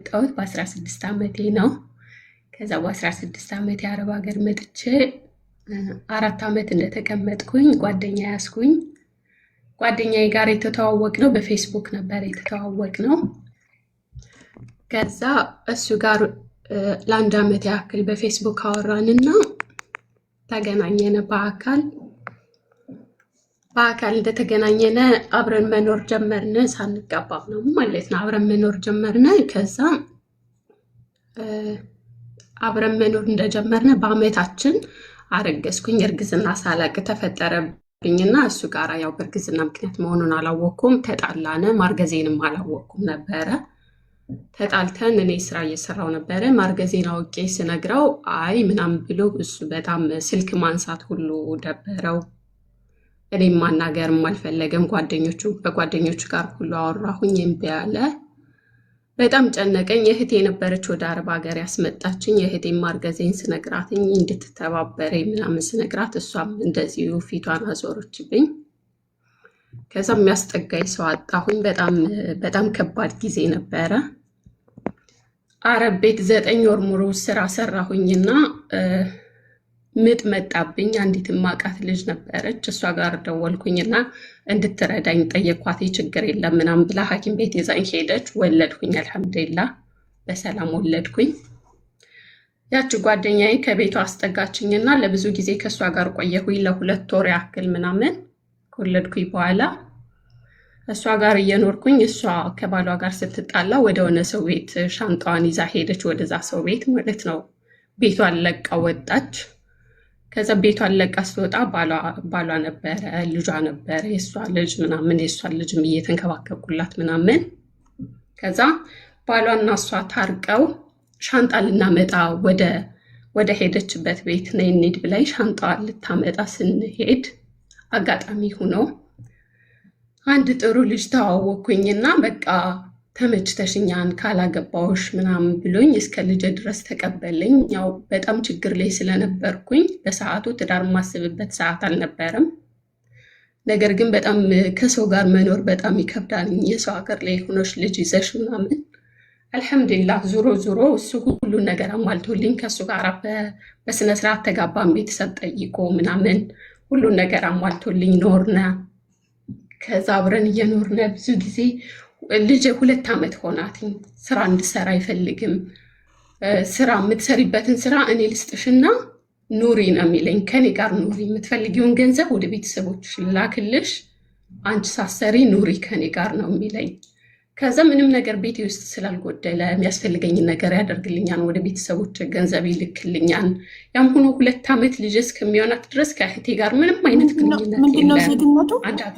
የመጣሁት በ16 ዓመቴ ነው። ከዛ በ16 ዓመቴ አረብ ሀገር መጥቼ 4 ዓመት እንደተቀመጥኩኝ ጓደኛ ያስኩኝ። ጓደኛዬ ጋር የተተዋወቅነው በፌስቡክ ነበር የተተዋወቅነው። ከዛ እሱ ጋር ለአንድ ዓመት ያክል በፌስቡክ አወራንና ተገናኘን። በአካል እንደተገናኘነ አብረን መኖር ጀመርን። ሳንጋባም ነው ማለት ነው። አብረን መኖር ጀመርን። ከዛ አብረን መኖር እንደጀመርን በአመታችን አረገዝኩኝ። እርግዝና ሳላቅ ተፈጠረብኝና እሱ ጋር ያው በእርግዝና ምክንያት መሆኑን አላወቅኩም። ተጣላን። ማርገዜንም አላወቅኩም ነበረ። ተጣልተን እኔ ስራ እየሰራው ነበረ። ማርገዜን አውቄ ስነግረው አይ ምናምን ብሎ እሱ በጣም ስልክ ማንሳት ሁሉ ደበረው። እኔም ማናገርም አልፈለገም። በጓደኞቹ ጋር ሁሉ አወራሁኝ፣ እምቢ አለ። በጣም ጨነቀኝ። እህቴ የነበረች ወደ አረብ ሀገር ያስመጣችኝ። የእህቴ ማርገዜን ስነግራትኝ እንድትተባበረኝ ምናምን ስነግራት እሷም እንደዚሁ ፊቷን አዞረችብኝ። ከዛ የሚያስጠጋኝ ሰው አጣሁኝ። በጣም ከባድ ጊዜ ነበረ። አረብ ቤት 9 ወር ሙሉ ስራ ሰራሁኝና ምጥ መጣብኝ። አንዲት ማቃት ልጅ ነበረች። እሷ ጋር ደወልኩኝና እንድትረዳኝ ጠየኳት። ችግር የለም ምናምን ብላ ሐኪም ቤት ይዛኝ ሄደች። ወለድኩኝ። አልሐምዱሊላህ በሰላም ወለድኩኝ። ያቺ ጓደኛዬ ከቤቷ አስጠጋችኝና ለብዙ ጊዜ ከእሷ ጋር ቆየሁኝ፣ ለ2 ወር ያክል ምናምን። ከወለድኩኝ በኋላ እሷ ጋር እየኖርኩኝ እሷ ከባሏ ጋር ስትጣላ ወደ ሆነ ሰው ቤት ሻንጣዋን ይዛ ሄደች። ወደዛ ሰው ቤት ማለት ነው። ቤቷን ለቃ ወጣች። ከዛ ቤቷን ለቃ ስትወጣ ባሏ ነበረ፣ ልጇ ነበረ፣ የእሷ ልጅ ምናምን፣ የእሷን ልጅም እየተንከባከብኩላት ምናምን። ከዛ ባሏና እሷ ታርቀው ሻንጣ ልናመጣ ወደ ሄደችበት ቤት ነይ እንሂድ ብላኝ ሻንጣዋን ልታመጣ ስንሄድ አጋጣሚ ሆኖ አንድ ጥሩ ልጅ ተዋወቅኩኝና በቃ ተመችተሽኛን ካላገባውሽ ምናምን ብሎኝ እስከ ልጅ ድረስ ተቀበለኝ። ያው በጣም ችግር ላይ ስለነበርኩኝ በሰዓቱ ትዳር ማስብበት ሰዓት አልነበረም። ነገር ግን በጣም ከሰው ጋር መኖር በጣም ይከብዳል። የሰው ሀገር ላይ ሆኖሽ ልጅ ይዘሽ ምናምን። አልሐምዱሊላህ ዙሮ እሱ ሁሉን ነገር አሟልቶልኝ ከእሱ ጋር በስነስርዓት ተጋባን። ቤተሰብ ጠይቆ ምናምን ሁሉን ነገር አሟልቶልኝ ኖርነ። ከዛ አብረን እየኖርነ ብዙ ጊዜ ልጅ 2 ዓመት ሆናትኝ። ስራ እንድሰራ አይፈልግም። ስራ የምትሰሪበትን ስራ እኔ ልስጥሽና ኑሪ ነው የሚለኝ። ከኔ ጋር ኑሪ፣ የምትፈልጊውን ገንዘብ ወደ ቤተሰቦችሽ ላክልሽ፣ አንቺ ሳሰሪ ኑሪ ከኔ ጋር ነው የሚለኝ። ከዛ ምንም ነገር ቤቴ ውስጥ ስላልጎደለ የሚያስፈልገኝን ነገር ያደርግልኛል። ወደ ቤተሰቦች ገንዘብ ይልክልኛል። ያም ሆኖ 2 ዓመት ልጅ እስከሚሆናት ድረስ ከእህቴ ጋር ምንም አይነት ግንኙነት ምንድነው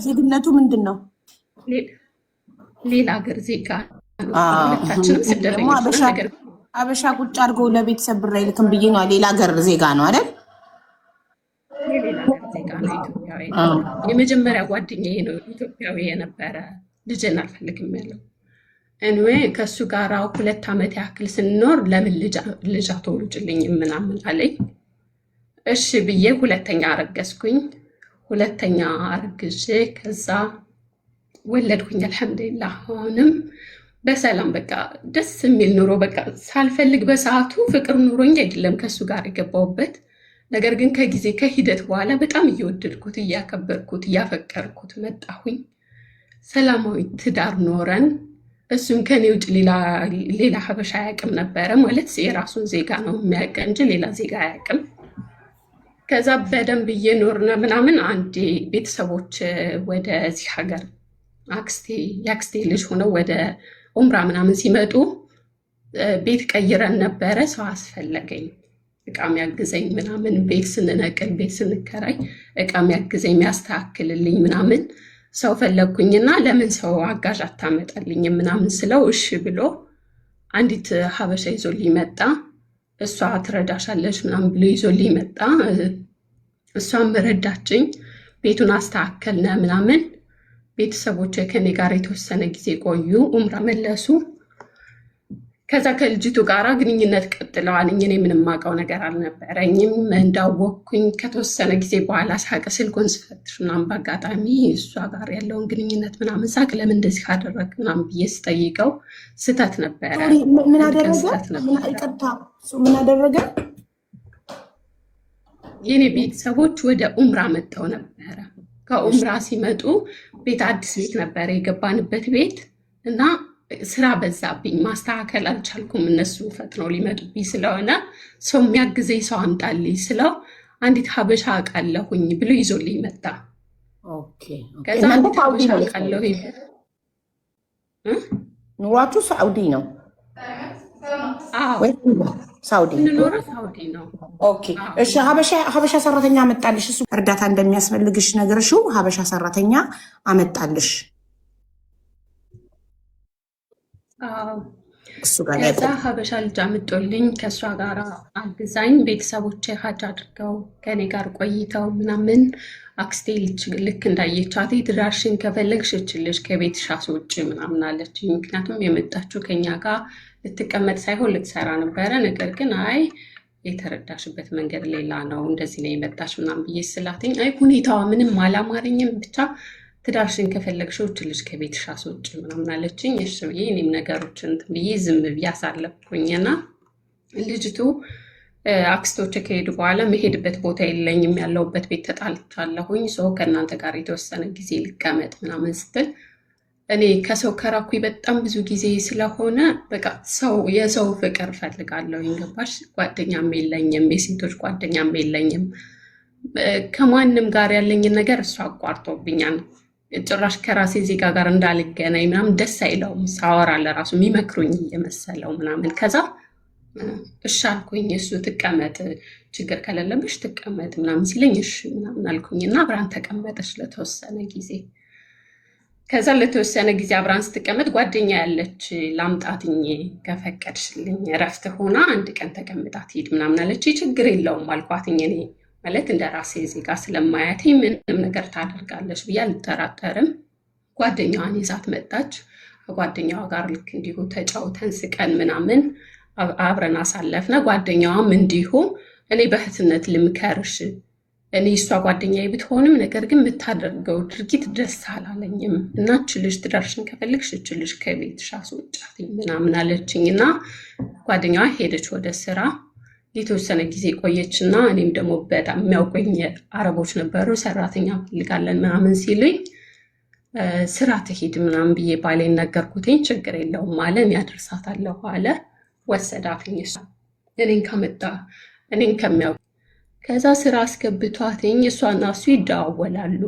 ዜግነቱ ምንድን ነው? ሌላ ሀገር ዜጋ ነው። ሁለታችንም ስደተኞች ነገር አበሻ ቁጭ አድርገው ለቤተሰብ ብር አይልክም ብዬ ነው። ሌላ ሀገር ዜጋ ነው አይደል? የሌላ ሀገር ዜጋ ነው። ኢትዮጵያዊ የመጀመሪያ ጓደኛዬ ነው ኢትዮጵያዊ የነበረ። ልጅን አልፈልግም ያለው እንዌ ከእሱ ጋር 2 ዓመት ያክል ስንኖር ለምን ልጅ አትወልጂልኝም ምናምን አለኝ። እሺ ብዬ ሁለተኛ አረገዝኩኝ። ሁለተኛ አርግዤ ከዛ ወለድኩኝ። አልሐምዱሊላህ አሁንም በሰላም በቃ ደስ የሚል ኑሮ በቃ ሳልፈልግ በሰዓቱ ፍቅር ኑሮኝ አይደለም ከሱ ጋር የገባሁበት። ነገር ግን ከሂደት በኋላ በጣም እየወደድኩት እያከበርኩት እያፈቀርኩት መጣሁኝ። ሰላማዊ ትዳር ኖረን እሱም ከኔ ውጭ ሌላ ሀበሻ አያውቅም ነበረ። ማለት የራሱን ዜጋ ነው የሚያውቅ እንጂ ሌላ ዜጋ አያውቅም። ከዛ በደንብ እየኖርነ ምናምን አንዴ ቤተሰቦች ወደዚህ ሀገር የአክስቴ ልጅ ሆነው ወደ ኡምራ ምናምን ሲመጡ ቤት ቀይረን ነበረ። ሰው አስፈለገኝ እቃም ያግዘኝ ምናምን። ቤት ስንነቅል ቤት ስንከራይ እቃም ያግዘኝ የሚያስተካክልልኝ ምናምን ሰው ፈለግኩኝና ለምን ሰው አጋዥ አታመጣልኝ ምናምን ስለው እሺ ብሎ አንዲት ሀበሻ ይዞልኝ መጣ። እሷ ትረዳሻለች ምናምን ብሎ ይዞልኝ መጣ። እሷም ረዳችኝ። ቤቱን አስተካከልነ ምናምን። ቤተሰቦች ከኔ ጋር የተወሰነ ጊዜ ቆዩ። ኡምራ መለሱ። ከዛ ከልጅቱ ጋራ ግንኙነት ቀጥለዋል። እኔ ምንም ማውቀው ነገር አልነበረኝም። እንዳወቅኩኝ ከተወሰነ ጊዜ በኋላ ሳቅ ስልኩን ስፈትሽ ምናምን በአጋጣሚ እሷ ጋር ያለውን ግንኙነት ምናምን ሳቅ ለምን እንደዚህ ካደረግ ምናምን ብዬ ስጠይቀው ስህተት ነበረ። ምን አደረገ? ምን አደረገ? የኔ ቤተሰቦች ወደ ኡምራ መጥተው ነበረ። ከኡምራ ሲመጡ ቤት አዲስ ቤት ነበረ የገባንበት ቤት እና ስራ በዛብኝ፣ ማስተካከል አልቻልኩም። እነሱ ፈጥነው ሊመጡብኝ ስለሆነ ሰው የሚያግዘኝ ሰው አምጣልኝ ስለው አንዲት ሀበሻ አውቃለሁኝ ብሎ ይዞልኝ መጣ። ከዛ አንዲት ሀበሻ አውቃለሁኝ። ኑሯችሁ ሳዑዲ ነው? ሳውዲ እንኖረው ሳውዲ ነው። ኦኬ እሺ። ሀበሻ ሰራተኛ አመጣልሽ። እሱ እርዳታ እንደሚያስፈልግሽ ነገርሽው። ሀበሻ ሰራተኛ አመጣልሽ። እሱ ጋር ከዛ ሀበሻ ልጅ አምጦልኝ ከእሷ ጋር አግዛኝ ቤተሰቦቼ ሀጅ አድርገው ከኔ ጋር ቆይተው ምናምን አክስቴ ልክ እንዳየቻት ትዳርሽን ከፈለግሽ እችልሽ ከቤትሽ አስወጪ ምናምን አለች። ምክንያቱም የመጣችው ከኛ ጋር ልትቀመጥ ሳይሆን ልትሰራ ነበረ። ነገር ግን አይ የተረዳሽበት መንገድ ሌላ ነው፣ እንደዚህ ነው የመጣሽ ምናምን ብዬ ስላትኝ አይ ሁኔታዋ ምንም አላማረኝም፣ ብቻ ትዳርሽን ከፈለግሽው እችልሽ ከቤትሽ አስወጪ ምናምን አለችኝ። እሺ ብዬ እኔም ነገሮችን ብዬ ዝም ብዬ አሳለፍኩኝና ልጅቱ አክስቶች ከሄዱ በኋላ መሄድበት ቦታ የለኝም፣ ያለሁበት ቤት ተጣልቻለሁኝ፣ ሰው ከእናንተ ጋር የተወሰነ ጊዜ ልቀመጥ ምናምን ስትል እኔ ከሰው ከራኩኝ በጣም ብዙ ጊዜ ስለሆነ በቃ የሰው ፍቅር ፈልጋለሁ። ገባሽ? ጓደኛም የለኝም፣ የሴቶች ጓደኛም የለኝም። ከማንም ጋር ያለኝን ነገር እሱ አቋርጦብኛል። ጭራሽ ከራሴ ዜጋ ጋር እንዳልገናኝ ምናምን ደስ አይለውም። ሳወራ ለራሱ የሚመክሩኝ እየመሰለው ምናምን። ከዛ እሺ አልኩኝ። እሱ ትቀመጥ፣ ችግር ከሌለብሽ ትቀመጥ ምናምን ሲለኝ እሺ ምናምን አልኩኝና አብራን ተቀመጠች ለተወሰነ ጊዜ። ከዛ ለተወሰነ ጊዜ አብራን ስትቀመጥ ጓደኛ ያለች ላምጣትኝ ከፈቀድሽልኝ እረፍት ሆና አንድ ቀን ተቀምጣ ትሄድ ምናምን አለች። ችግር የለውም አልኳትኝ። እኔ ማለት እንደ ራሴ ዜጋ ስለማያት ምንም ነገር ታደርጋለች ብዬ አልጠራጠርም። ጓደኛዋን ይዛት መጣች። ከጓደኛዋ ጋር ልክ እንዲሁ ተጫውተን ስቀን ምናምን አብረን አሳለፍነ። ጓደኛዋም እንዲሁ እኔ በእህትነት ልምከርሽ፣ እኔ እሷ ጓደኛዬ ብትሆንም ነገር ግን የምታደርገው ድርጊት ደስ አላለኝም እና ችልሽ ትዳርሽን ከፈልግሽ ችልሽ ከቤትሽ አስወጫት ምናምን አለችኝ እና ጓደኛዋ ሄደች ወደ ስራ። የተወሰነ ጊዜ ቆየች እና እኔም ደግሞ በጣም የሚያውቁኝ አረቦች ነበሩ፣ ሰራተኛ ፈልጋለን ምናምን ሲሉኝ ስራ ትሄድ ምናምን ብዬ ባሌን ነገርኩትኝ። ችግር የለውም አለ፣ እኔ አደርሳታለሁ አለ። ወሰዳትኝ እኔን ከሚያውቁ። ከዛ ስራ አስገብቷትኝ እሷና እሱ ይደዋወላሉ።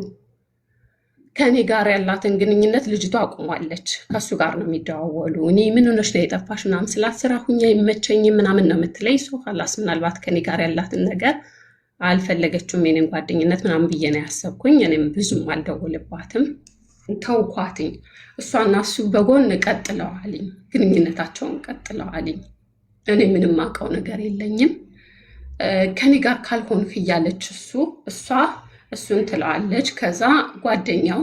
ከእኔ ጋር ያላትን ግንኙነት ልጅቷ አቁሟለች። ከእሱ ጋር ነው የሚደዋወሉ። እኔ ምን ሆነሽ ነው የጠፋሽ ምናምን ስላት ስራ ሁኛ ይመቸኝ ምናምን ነው የምትለኝ። ሶ ኋላስ ምናልባት ከኔ ጋር ያላትን ነገር አልፈለገችውም የኔን ጓደኝነት ምናምን ብዬ ነው ያሰብኩኝ። እኔም ብዙም አልደውልባትም ተውኳትኝ። እሷና እሱ በጎን ቀጥለዋልኝ፣ ግንኙነታቸውን ቀጥለዋልኝ። እኔ ምንም አውቀው ነገር የለኝም። ከኔ ጋር ካልሆንክ እያለች እሱን ትለዋለች። ከዛ ጓደኛው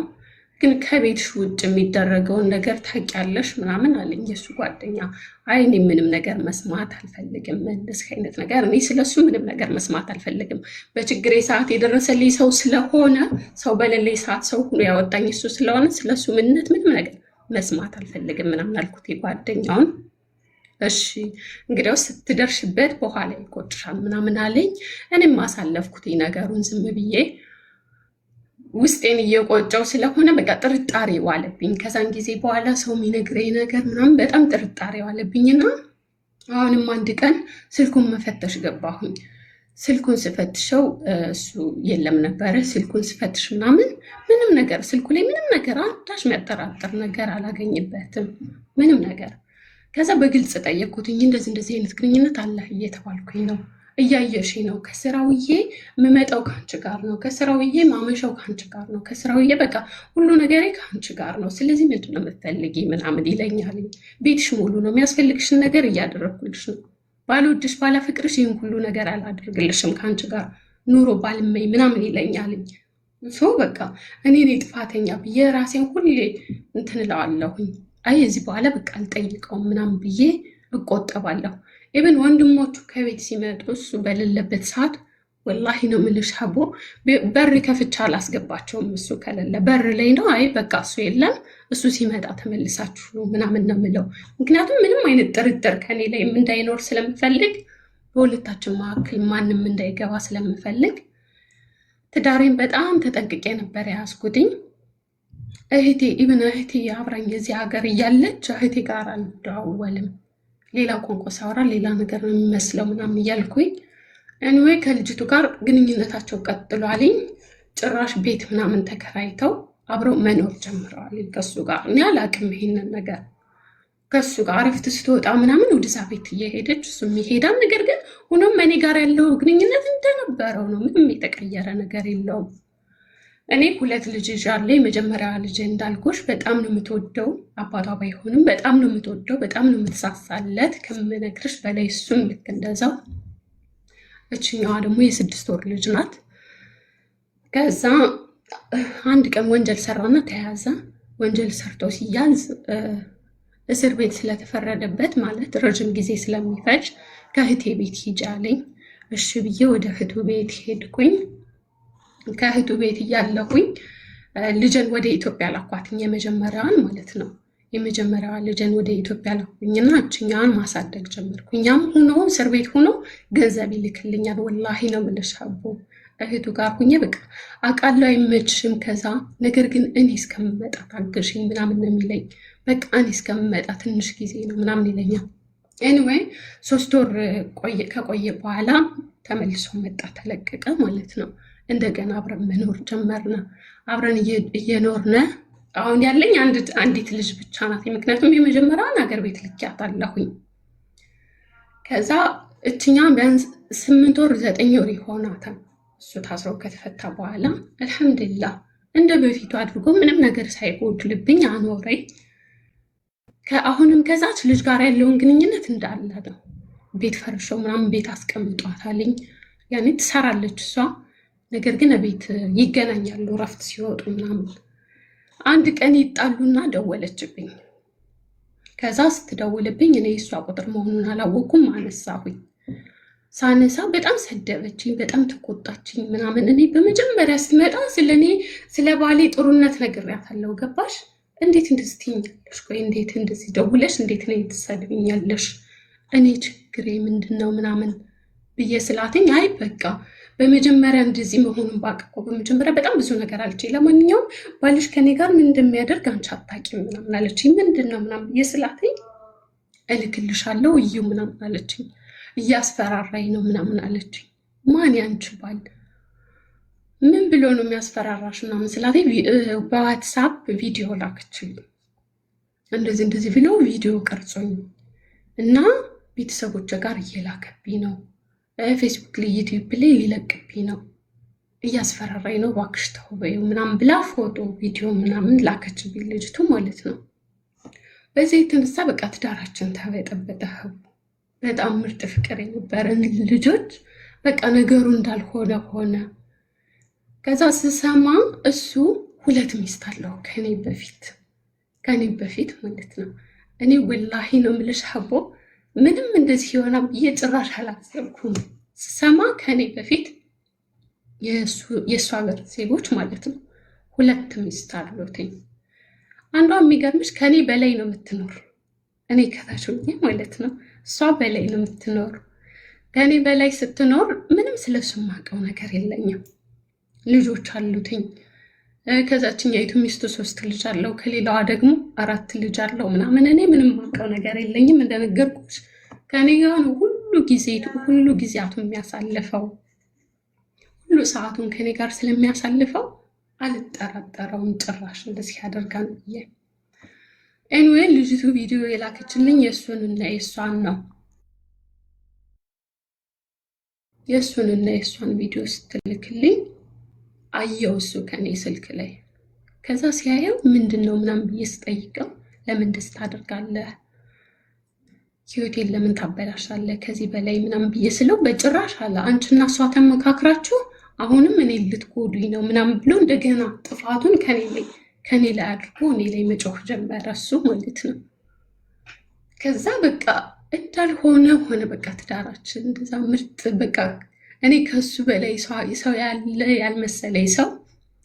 ግን ከቤትሽ ውጭ የሚደረገውን ነገር ታውቂያለሽ ምናምን አለኝ። የእሱ ጓደኛ አይ እኔ ምንም ነገር መስማት አልፈልግም፣ እንደዚህ አይነት ነገር እኔ ስለሱ ምንም ነገር መስማት አልፈልግም። በችግሬ ሰዓት የደረሰልኝ ሰው ስለሆነ፣ ሰው በሌለኝ ሰዓት ሰው ሁሉ ያወጣኝ እሱ ስለሆነ ስለሱ ምንነት ምንም ነገር መስማት አልፈልግም ምናምን አልኩት ጓደኛውን። እሺ እንግዲያውስ ስትደርሽበት በኋላ ይቆጭሻል ምናምን አለኝ። እኔም ማሳለፍኩት ነገሩን ዝም ብዬ ውስጤን እየቆጨው ስለሆነ በቃ ጥርጣሬ ዋለብኝ። ከዛን ጊዜ በኋላ ሰው የሚነግረኝ ነገር ምናምን በጣም ጥርጣሬ ዋለብኝና አሁንም አንድ ቀን ስልኩን መፈተሽ ገባሁኝ። ስልኩን ስፈትሸው እሱ የለም ነበረ። ስልኩን ስፈትሽ ምንም ነገር ስልኩ ላይ ምንም ነገር አንዳች የሚያጠራጥር ነገር አላገኝበትም፣ ምንም ነገር። ከዛ በግልጽ ጠየቅኩትኝ። እንደዚህ አይነት ግንኙነት አለ እየተባልኩኝ ነው፣ እያየሽ ነው። ከስራውዬ የምመጣው ከአንቺ ጋር ነው፣ ከስራውዬ ማመሻው ከአንቺ ጋር ነው፣ ከስራውዬ በቃ ሁሉ ነገሬ ከአንቺ ጋር ነው። ስለዚህ ምንድን ነው የምትፈልጊ ምናምን ይለኛል። ቤትሽ ሙሉ ነው፣ የሚያስፈልግሽን ነገር እያደረግኩልሽ ነው። ባልወድሽ ባላፈቅርሽ ይህን ሁሉ ነገር አላደርግልሽም፣ ከአንቺ ጋር ኑሮ ባልመኝ ምናምን ይለኛልኝ። ሰው በቃ እኔ ጥፋተኛ ብዬ ራሴን ሁሌ እንትን እለዋለሁኝ። አይ እዚህ በኋላ በቃ አልጠይቀውም ምናምን ብዬ እቆጠባለሁ። ኢብን ወንድሞቹ ከቤት ሲመጡ እሱ በሌለበት ሰዓት ወላሂ ነው የምልሽ ሀቦ በር ከፍቻ አላስገባቸውም። እሱ ከሌለ በር ላይ ነው አይ በቃ እሱ የለም እሱ ሲመጣ ተመልሳችሁ ነው ምናምን ነው የምለው። ምክንያቱም ምንም አይነት ጥርጥር ከኔ ላይ እንዳይኖር ስለምፈልግ፣ በሁለታችን መካከል ማንም እንዳይገባ ስለምፈልግ ትዳሬን በጣም ተጠንቅቄ ነበር የያዝኩትኝ። እህቴ ኢብን እህቴ አብራኝ የዚህ ሀገር እያለች እህቴ ጋር አልደዋወልም፣ ሌላ ቋንቋ ሳወራ ሌላ ነገር ነው የሚመስለው ምናምን እያልኩኝ ኤኒዌይ ከልጅቱ ጋር ግንኙነታቸው ቀጥሏልኝ። ጭራሽ ቤት ምናምን ተከራይተው አብረው መኖር ጀምረዋል ከሱ ጋር። እኔ አላቅም ይሄንን ነገር። ከሱ ጋር አረፍት ስትወጣ ምናምን ወደዛ ቤት እየሄደች እሱም ይሄዳል። ነገር ግን ሆኖም እኔ ጋር ያለው ግንኙነት እንደነበረው ነው። ምንም የተቀየረ ነገር የለውም። እኔ 2 ልጅ ይዣለሁ። የመጀመሪያ ልጅ እንዳልኩሽ በጣም ነው የምትወደው፣ አባቷ ባይሆንም በጣም ነው የምትወደው፣ በጣም ነው የምትሳሳለት ከምነግርሽ በላይ። እሱም ልክ እንደዛው። እችኛዋ ደግሞ የ6 ወር ልጅ ናት። ከዛ አንድ ቀን ወንጀል ሰራና ተያዘ። ወንጀል ሰርቶ ሲያዝ እስር ቤት ስለተፈረደበት ማለት ረጅም ጊዜ ስለሚፈጅ ከእህቴ ቤት ሂጂ አለኝ። እሺ ብዬ ወደ እህቱ ቤት ሄድኩኝ። ከእህቱ ቤት እያለሁኝ ልጅን ወደ ኢትዮጵያ ላኳትኝ፣ የመጀመሪያዋን ማለት ነው። የመጀመሪያዋ ልጅን ወደ ኢትዮጵያ ላኩኝና እችኛዋን ማሳደግ ጀመርኩኝ። ያም ሆኖ እስር ቤት ሆኖ ገንዘብ ይልክልኛል። ወላሂ ነው የምልሽ ሀቡ። እህቱ ጋር ሁኜ በቃ አውቃለሁ አይመችሽም፣ ከዛ ነገር ግን እኔ እስከምመጣ ታግሽኝ ምናምን ነው የሚለኝ። በቃ እኔ እስከምመጣ ትንሽ ጊዜ ነው ምናምን ይለኛል። ኤኒዌይ 3 ወር ከቆየ በኋላ ተመልሶ መጣ፣ ተለቀቀ ማለት ነው። እንደገና አብረን መኖር ጀመርነ። አብረን እየኖርነ አሁን ያለኝ አንዲት ልጅ ብቻ ናት። ምክንያቱም የመጀመሪያውን ሀገር ቤት ልኪያታለሁኝ። ከዛ እችኛ ቢያንስ 8 ወር 9 ወር ይሆናታል እሱ ታስሮ ከተፈታ በኋላ። አልሐምዱሊላህ እንደ በፊቱ አድርጎ ምንም ነገር ሳይጎድልብኝ አኖረኝ። አሁንም ከዛች ልጅ ጋር ያለውን ግንኙነት እንዳለ ነው። ቤት ፈርሸው ምናምን ቤት አስቀምጧታልኝ። ያኔ ትሰራለች እሷ፣ ነገር ግን ቤት ይገናኛሉ ረፍት ሲወጡ ምናምን። አንድ ቀን ይጣሉና ደወለችብኝ። ከዛ ስትደውልብኝ እኔ እሷ ቁጥር መሆኑን አላወኩም። አነሳሁኝ። ሳነሳ በጣም ሰደበችኝ፣ በጣም ተቆጣችኝ ምናምን። እኔ በመጀመሪያ ስትመጣ ስለኔ ስለ ባሌ ጥሩነት ነግሬያታለሁ። ገባሽ? እንዴት እንደዚህ ትይኛለሽ? ቆይ እንዴት እንደዚህ ደውለሽ እንዴት ነው ትሰድብኛለሽ? እኔ ችግሬ ምንድነው ምናምን ብዬ ስላትኝ፣ አይ በቃ በመጀመሪያ እንደዚህ መሆኑን ባቀቆ በመጀመሪያ በጣም ብዙ ነገር አለችኝ። ለማንኛውም ባልሽ ከኔ ጋር ምን እንደሚያደርግ አንቺ አታውቂም ምናምን አለችኝ። ምንድነው ምናምን ብዬ ስላትኝ፣ እልክልሻለሁ እዩ ምናምን አለችኝ። እያስፈራራኝ ነው ምናምን አለችኝ። ማን ያንቺ ባል? ምን ብሎ ነው የሚያስፈራራሽ ምናምን ስላት በዋትሳፕ ቪዲዮ ላከችልኝ። እንደዚህ ብሎ ቪዲዮ ቀርጾኝ እና ቤተሰቦች ጋር እየላከብኝ ነው፣ ፌስቡክ ላይ ዩቲዩብ ላይ ሊለቅብኝ ነው፣ እያስፈራራኝ ነው፣ እባክሽ ተው በይው ምናምን ብላ ፎቶ ቪዲዮ ምናምን ላከችብኝ ልጅቱ ማለት ነው። በዚህ የተነሳ በቃ ትዳራችን ተበጠበጠ። በጣም ምርጥ ፍቅር የነበረን ልጆች በቃ ነገሩ እንዳልሆነ ሆነ። ከዛ ስሰማ እሱ 2 ሚስት አለው ከኔ በፊት ማለት ነው። እኔ ወላሂ ነው የምልሽ ሀቦ ምንም እንደዚህ የሆነ ብዬ ጭራሽ አላሰብኩም። ስሰማ ከኔ በፊት የእሱ ሀገር ዜጎች ማለት ነው 2 ሚስት አሉትኝ። አንዷ የሚገርምሽ ከኔ በላይ ነው የምትኖር፣ እኔ ከታች ሆኜ ማለት ነው። እሷ በላይ ነው የምትኖር። ከኔ በላይ ስትኖር ምንም ስለሱ የማውቀው ነገር የለኝም። ልጆች አሉትኝ። ከዛችኛይቱ ሚስቱ 3 ልጅ አለው፣ ከሌላዋ ደግሞ 4 ልጅ አለው ምናምን። እኔ ምንም የማውቀው ነገር የለኝም። እንደነገርኩሽ ከኔ ጋር ነው ሁሉ ጊዜያቱን የሚያሳልፈው፣ ሁሉ ሰዓቱን ከኔ ጋር ስለሚያሳልፈው አልጠራጠረውም ጭራሽ እንደዚህ ያደርጋል ብዬ። ኤንዌይ ልጅቱ ቪዲዮ የላከችልኝ የእሱንና የእሷን ነው። የእሱንና የእሷን ቪዲዮ ስትልክልኝ አየው እሱ ከኔ ስልክ ላይ። ከዛ ሲያየው ምንድን ነው ምናምን ብዬ ስጠይቀው ለምን እንደዚህ ታደርጋለህ? ህይወቴን ለምን ታበላሻለህ? ከዚህ በላይ ምናምን ብዬ ስለው በጭራሽ አለ፣ አንቺና እሷ ተመካክራችሁ አሁንም እኔ ልትጎዱኝ ነው ምናምን ብሎ እንደገና ጥፋቱን ከኔ ላይ አድርጎ እኔ ላይ መጮህ ጀመረ እሱ ማለት ነው። ከዛ በቃ እንዳልሆነ ሆነ። በቃ ትዳራችን እንደዛ ምርጥ በቃ እኔ ከሱ በላይ ሰው ያለ ያልመሰለኝ ሰው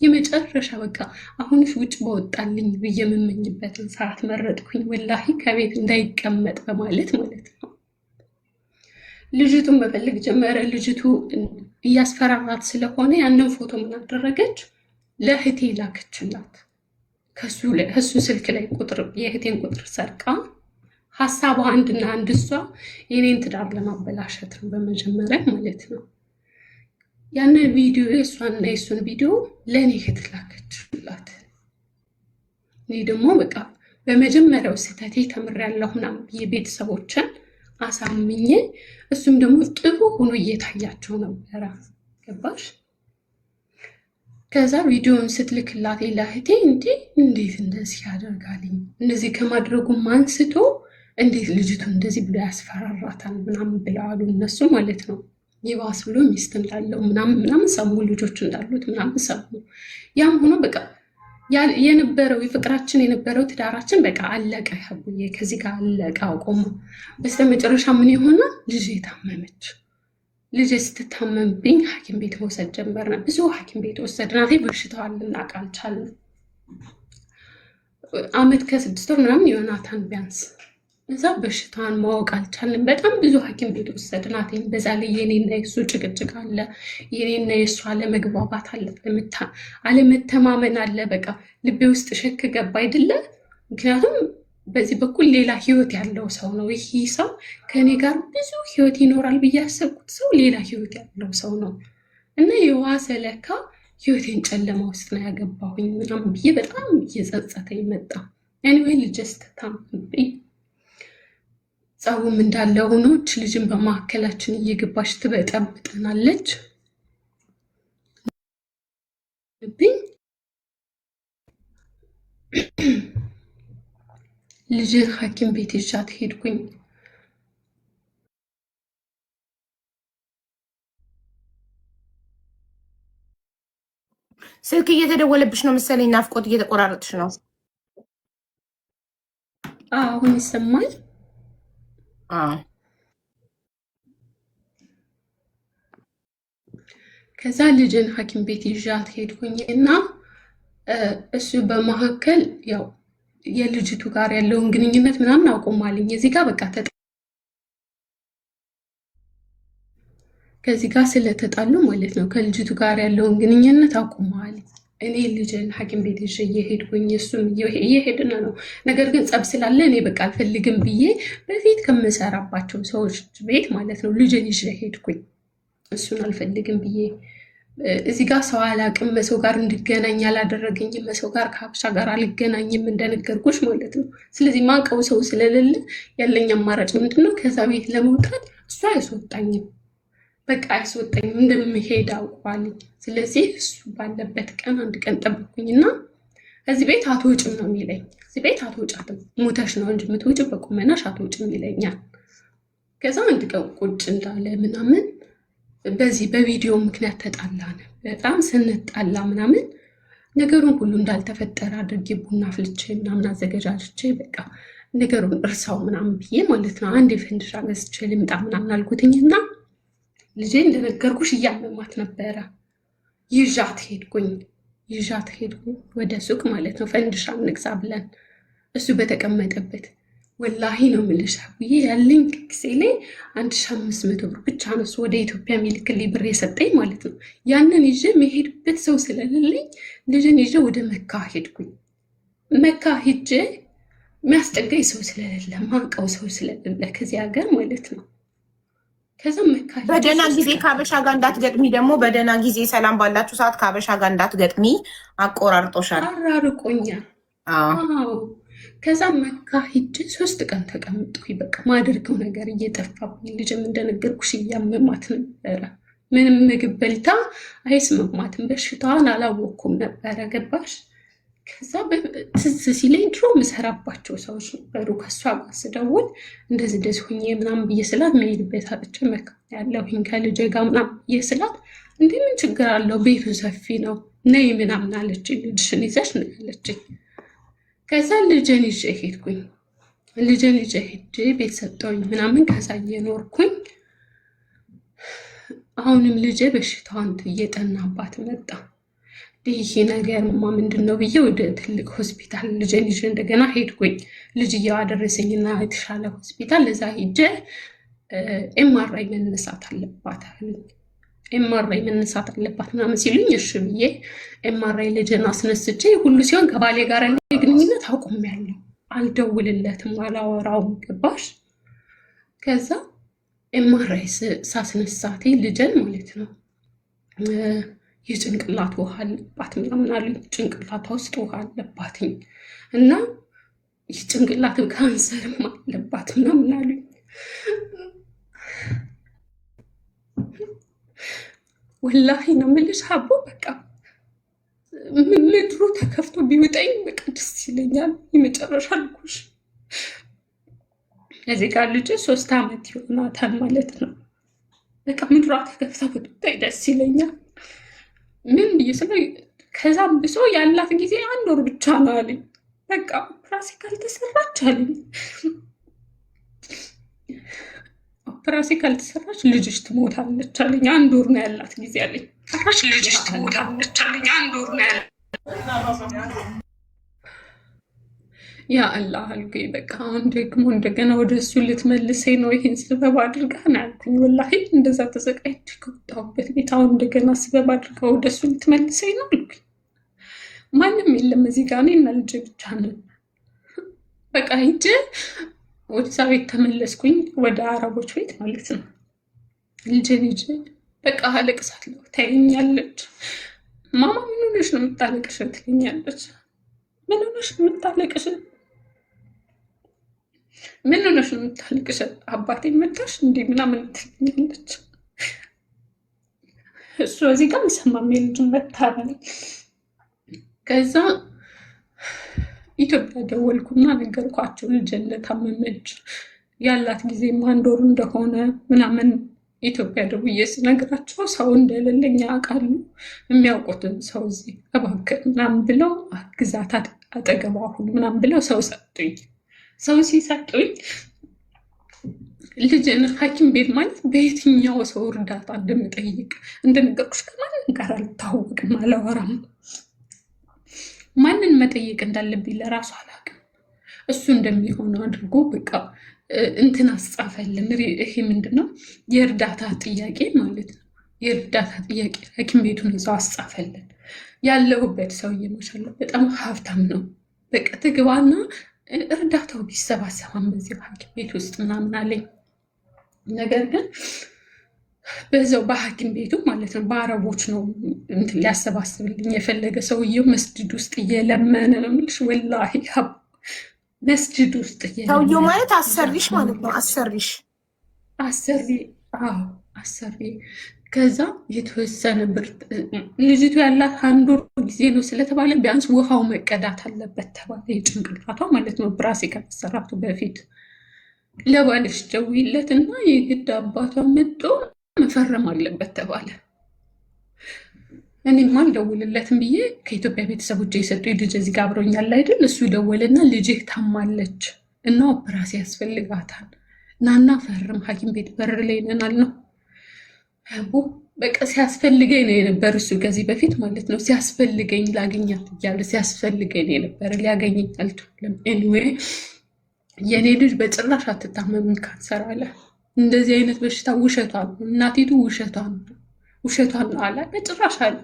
የመጨረሻ በቃ አሁንስ ውጭ በወጣልኝ ብዬ የምመኝበትን ሰዓት መረጥኩኝ። ወላሂ ከቤት እንዳይቀመጥ በማለት ማለት ነው። ልጅቱን መፈለግ ጀመረ። ልጅቱ እያስፈራራት ስለሆነ ያንን ፎቶ ምን አደረገች? ለእህቴ ላከችላት። ከሱ ስልክ ላይ የእህቴን ቁጥር ሰርቃ ሀሳቧ አንድና አንድ እሷ የኔን ትዳር ለማበላሸት ነው በመጀመሪያ ማለት ነው። ያንን ቪዲዮ የእሷንና የእሱን ቪዲዮ ለእኔ እህት ላከችላት። እኔ ደግሞ በቃ በመጀመሪያው ስህተቴ ተምሬያለሁ ምናምን ብዬ ቤተሰቦችን አሳምኜ እሱም ደግሞ ጥሩ ሆኖ እየታያቸው ነበረ። ገባሽ? ከዛ ቪዲዮውን ስትልክላት ለእህቴ እንዴት እንደዚህ ያደርጋልኝ እንደዚህ ከማድረጉም አንስቶ እንዴት ልጅቱ እንደዚህ ብሎ ያስፈራራታል ምናምን ብለዋሉ እነሱ ማለት ነው። ይባስ ብሎ ሚስት እንዳለው ምናምን ሰሙ፣ ልጆች እንዳሉት ምናምን ሰሙ። ያም ሆኖ በቃ የነበረው የፍቅራችን የነበረው ትዳራችን በቃ አለቀ። ሀቡዬ ከዚህ ጋር አለቀ አቆመ። በስተመጨረሻ ምን ይሆናል? ልጄ ታመመች። ልጄ ስትታመምብኝ ሐኪም ቤት መውሰድ ጀመርነ። ብዙ ሐኪም ቤት ወሰድናት። በሽታዋን ልናውቅ አልቻልንም። አመት ከ6 ወር ምናምን ዮናታን ቢያንስ እዛ በሽታዋን ማወቅ አልቻልንም። በጣም ብዙ ሐኪም ቤት ወሰድናት። በዛ ላይ የኔና የሱ ጭቅጭቅ አለ፣ የኔና የሱ አለመግባባት አለ፣ አለመተማመን አለ። በቃ ልቤ ውስጥ ሸክ ገባ አይደለ? ምክንያቱም በዚህ በኩል ሌላ ህይወት ያለው ሰው ነው። ይህ ሰው ከእኔ ጋር ብዙ ህይወት ይኖራል ብዬ ያሰብኩት ሰው ሌላ ህይወት ያለው ሰው ነው እና የዋሰ ለካ ህይወቴን ጨለማ ውስጥ ነው ያገባሁኝ ምናምን ብዬ በጣም እየጸጸተኝ መጣ። ኤኒዌይ ልጄ ስትታመምብኝ ጸቡም እንዳለ ሆኖች ልጅን በማዕከላችን እየገባች ትበጠብጠናለች ብኝ ልጅን ሐኪም ቤት ይዣት ሄድኩኝ። ስልክ እየተደወለብሽ ነው መሰለኝ፣ ናፍቆት እየተቆራረጥሽ ነው። አሁን ይሰማል? ከዛ ልጅን ሐኪም ቤት ይዣት ሄድኩኝ እና እሱ በመካከል ያው የልጅቱ ጋር ያለውን ግንኙነት ምናምን አቆማልኝ። እዚህ ጋር በቃ ከዚህ ጋር ስለተጣሉ ማለት ነው ከልጅቱ ጋር ያለውን ግንኙነት አቆማል። እኔ ልጅን ሐኪም ቤት ይዤ እየሄድኩኝ እሱም እየሄድን ነው። ነገር ግን ጸብ ስላለ እኔ በቃ አልፈልግም ብዬ በፊት ከምሰራባቸው ሰዎች ቤት ማለት ነው ልጅን ይዤ ሄድኩኝ። እሱን አልፈልግም ብዬ እዚህ ጋር ሰው አላቅም፣ በሰው ጋር እንድገናኝ አላደረገኝም። በሰው ጋር ከሀበሻ ጋር አልገናኝም እንደነገርኩሽ ማለት ነው። ስለዚህ ማውቀው ሰው ስለሌለ ያለኝ አማራጭ ምንድነው? ከዛ ቤት ለመውጣት እሱ አያስወጣኝም፣ በቃ አያስወጣኝም፣ እንደምሄድ አውቋልኝ። ስለዚህ እሱ ባለበት ቀን አንድ ቀን ጠብኩኝና እዚህ ቤት አትወጭም ነው የሚለኝ። እዚህ ቤት አትወጫትም፣ ሞተሽ ነው እንጂ የምትወጪው በቁመናሽ አትወጭም ይለኛል። ከዛ አንድ ቀን ቁጭ እንዳለ ምናምን በዚህ በቪዲዮ ምክንያት ተጣላን። በጣም ስንጣላ ምናምን ነገሩን ሁሉ እንዳልተፈጠረ አድርጌ ቡና ፍልቼ ምናምን አዘገጃጅቼ በቃ ነገሩን እርሳው ምናምን ብዬ ማለት ነው አንድ የፈንድሻ ገዝቼ ልምጣ ምናምን አልኩትኝና ልጄ እንደነገርኩሽ እያመማት ነበረ። ይዣት ሄድኩኝ ወደ ሱቅ ማለት ነው ፈንድሻ እንግዛ ብለን እሱ በተቀመጠበት ወላሂ ነው የምልሽ ብዬ ያለኝ ጊዜ ላይ 1500 ብር ብቻ ነው እሱ ወደ ኢትዮጵያ የሚልክልኝ ብር የሰጠኝ ማለት ነው። ያንን ይዤ መሄድበት ሰው ስለሌለኝ ልጅን ይዤ ወደ መካ ሄድኩኝ። መካ ሄጄ የሚያስጠጋኝ ሰው ስለሌለ ማውቀው ሰው ስለሌለ ከዚህ ሀገር ማለት ነው። ከዛ መካ በደህና ጊዜ ከሀበሻ ጋር እንዳትገጥሚ ደግሞ በደህና ጊዜ ሰላም ባላችሁ ሰዓት ከሀበሻ ጋር እንዳትገጥሚ አቆራርጦሻል፣ አራርቆኛል። ከዛ መካ ሂጅ 3 ቀን ተቀምጥኩኝ። በቃ ማደርገው ነገር እየጠፋብኝ ልጅም እንደነገርኩሽ እያመማት ነበረ። ምንም ምግብ በልታ አይስማማትም። በሽታዋን አላወቅኩም ነበረ። ገባሽ? ከዛ ትዝ ሲለኝ ድሮ ምሰራባቸው ሰዎች ነበሩ። ከእሷ ጋር ስደውል እንደዚህ ሁኜ ምናምን ብዬ ስላት መሄድበት አጥቼ መካ ያለሁኝ ከልጄ ጋር ምናምን ብዬ ስላት እንዴ ምን ችግር አለው ቤቱ ሰፊ ነው ነይ ምናምን አለችኝ። ልጅሽን ይዘሽ ነው ያለችኝ። ከዛ ልጄን ይዤ ሄድኩኝ። ልጄ ሄጄ ቤት ሰጠውኝ ምናምን ከዛ እየኖርኩኝ አሁንም ልጄ በሽታዋን እየጠናባት መጣ። ይሄ ነገርማ ምንድን ነው ብዬ ወደ ትልቅ ሆስፒታል ልጄን ይዤ እንደገና ሄድኩኝ። ልጅየዋ አደረሰኝና የተሻለ ሆስፒታል እዛ ሄጄ ኤምአርአይ መነሳት አለባት አሉኝ። ኤምአርአይ መነሳት አለባት ምናምን ሲሉኝ እሺ ብዬ ኤምአርአይ ልጄን አስነስቼ ሁሉ ሲሆን ከባሌ ጋር ያለ ግንኙነት አቁሜያለሁ። አልደውልለትም፣ አላወራውም። ገባሽ? ከዛ ኤምአርአይ ሳስነሳቴ ልጄን ማለት ነው የጭንቅላት ውሃ አለባት ምናምን አሉኝ። ጭንቅላቷ ውስጥ ውሃ አለባትኝ እና የጭንቅላት ካንሰርም አለባት ምናምን አሉኝ። ወላሂ ነው የምልሽ ሀቦ፣ በቃ ምድሩ ተከፍቶ ቢውጠኝ በቃ ደስ ይለኛል። የመጨረሻ አልኩሽ። እዚህ ጋር ልጅ 3 ዓመት ይሆናታል ማለት ነው። በቃ ምድሯ ተከፍታ ብትወጣኝ ደስ ይለኛል። ምን ብዬ ስለ ከዛም ብሶ ያላት ጊዜ 1 ወር ብቻ ነው አለኝ። በቃ ኦፕራሲ ካልተሰራች አለኝ፣ ኦፕራሲ ካልተሰራች ልጅሽ ትሞታለች አለኝ። 1 ወር ነው ያላት ጊዜ አለኝ። ሰራች ልጅሽ ትሞታለች አለኝ። 1 ወር ነው ያላት። ያ አላህ አልኩኝ። በቃ አሁን ደግሞ እንደገና ወደ እሱ ልትመልሰኝ ነው ይሄን ስበብ አድርጋ ነው ያልኩኝ። ወላሂ እንደዛ ተሰቃይቼ ከወጣሁበት ቤት አሁን እንደገና ስበብ አድርጋ ወደ እሱ ልትመልሰኝ ነው አልኩኝ። ማንም የለም እዚህ ጋር እኔና ልጄ ብቻ ነን። በቃ ሂጄ ወደዛ ቤት ተመለስኩኝ፣ ወደ አረቦች ቤት ማለት ነው። ልጄን ሂጄ በቃ አለቅሳለሁ። ታይኛለች። ማማ ምን ሆነሽ ነው የምታለቅሽ ትለኛለች። ምን ሆነሽ ነው የምታለቅሽ? ምን ሆነሽ ነው የምታለቅሽ? አባቴ መጣሽ እንዴ ምናምን ትለኛለች። እሱ እዚህ ጋር የሚሰማም የልጁን መታረል። ከዛ ኢትዮጵያ ደወልኩና ነገርኳቸው ልጄ እንደታመመች ያላት ጊዜ 1 ወር እንደሆነ ምናምን ኢትዮጵያ ደውዬ ስነግራቸው ሰው እንደሌለኝ ያውቃሉ። የሚያውቁትን ሰው እዚህ እባክህ ምናምን ብለው አግዛት አጠገቧ ሁሉ ምናምን ብለው ሰው ሰጡኝ። ሰው ሲሰጡኝ ልጅን ሐኪም ቤት ማለት በየትኛው ሰው እርዳታ እንደምጠይቅ እንደነገርኩሽ ከማንም ጋር አልታወቅም፣ አላወራም። ማንን መጠየቅ እንዳለብኝ ለራሱ አላውቅም። እሱ እንደሚሆነው አድርጎ በቃ እንትን አስጻፈልን። ይሄ ምንድነው የእርዳታ ጥያቄ ማለት ነው። የእርዳታ ጥያቄ ሐኪም ቤቱን እዛው አስጻፈልን። ያለሁበት ሰውዬ ማሻአላህ በጣም ሀብታም ነው። በቃ ትግባና እርዳታው ቢሰባሰባም በዚህ ሐኪም ቤት ውስጥ ምናምን አለኝ። ነገር ግን በዛው በሐኪም ቤቱ ማለት ነው በአረቦች ነው እንትን ሊያሰባስብልኝ የፈለገ። ሰውዬው መስጂድ ውስጥ እየለመነ ነው የምልሽ ወላሂ መስጂድ ውስጥ ሰውዬው ማለት አሰሪሽ ማለት ነው። አሰሪ። ከዛ የተወሰነ ብር ልጅቱ ያላት 1 ወር ጊዜ ነው ስለተባለ ቢያንስ ውሃው መቀዳት አለበት ተባለ። የጭንቅላቷ ማለት ነው ብራሴ ከመሰራቱ በፊት ለባልሽ ደውይለትና የግድ አባቷ መጥቶ መፈረም አለበት ተባለ። እኔም አልደውልለትም ብዬ ከኢትዮጵያ ቤተሰቦች የሰጡኝ ልጅ እዚህ ጋር አብሮኛል አይደል? እሱ ደወለና ልጅህ ታማለች እና ኦፕራሲ ያስፈልጋታል ናና ፈርም ሐኪም ቤት በር ላይ ነናል ነው። በቃ ሲያስፈልገኝ ነው የነበር እሱ ከዚህ በፊት ማለት ነው። ሲያስፈልገኝ ላገኛት እያለ ሲያስፈልገኝ ነው የነበረ። ሊያገኘኝ አልቻለም። ኤኒዌይ የኔ ልጅ በጭራሽ አትታመምን ካንሰር አለ። እንደዚህ አይነት በሽታ ውሸቷን ነው እናቲቱ፣ ውሸቷን ነው አለ። በጭራሽ አለ።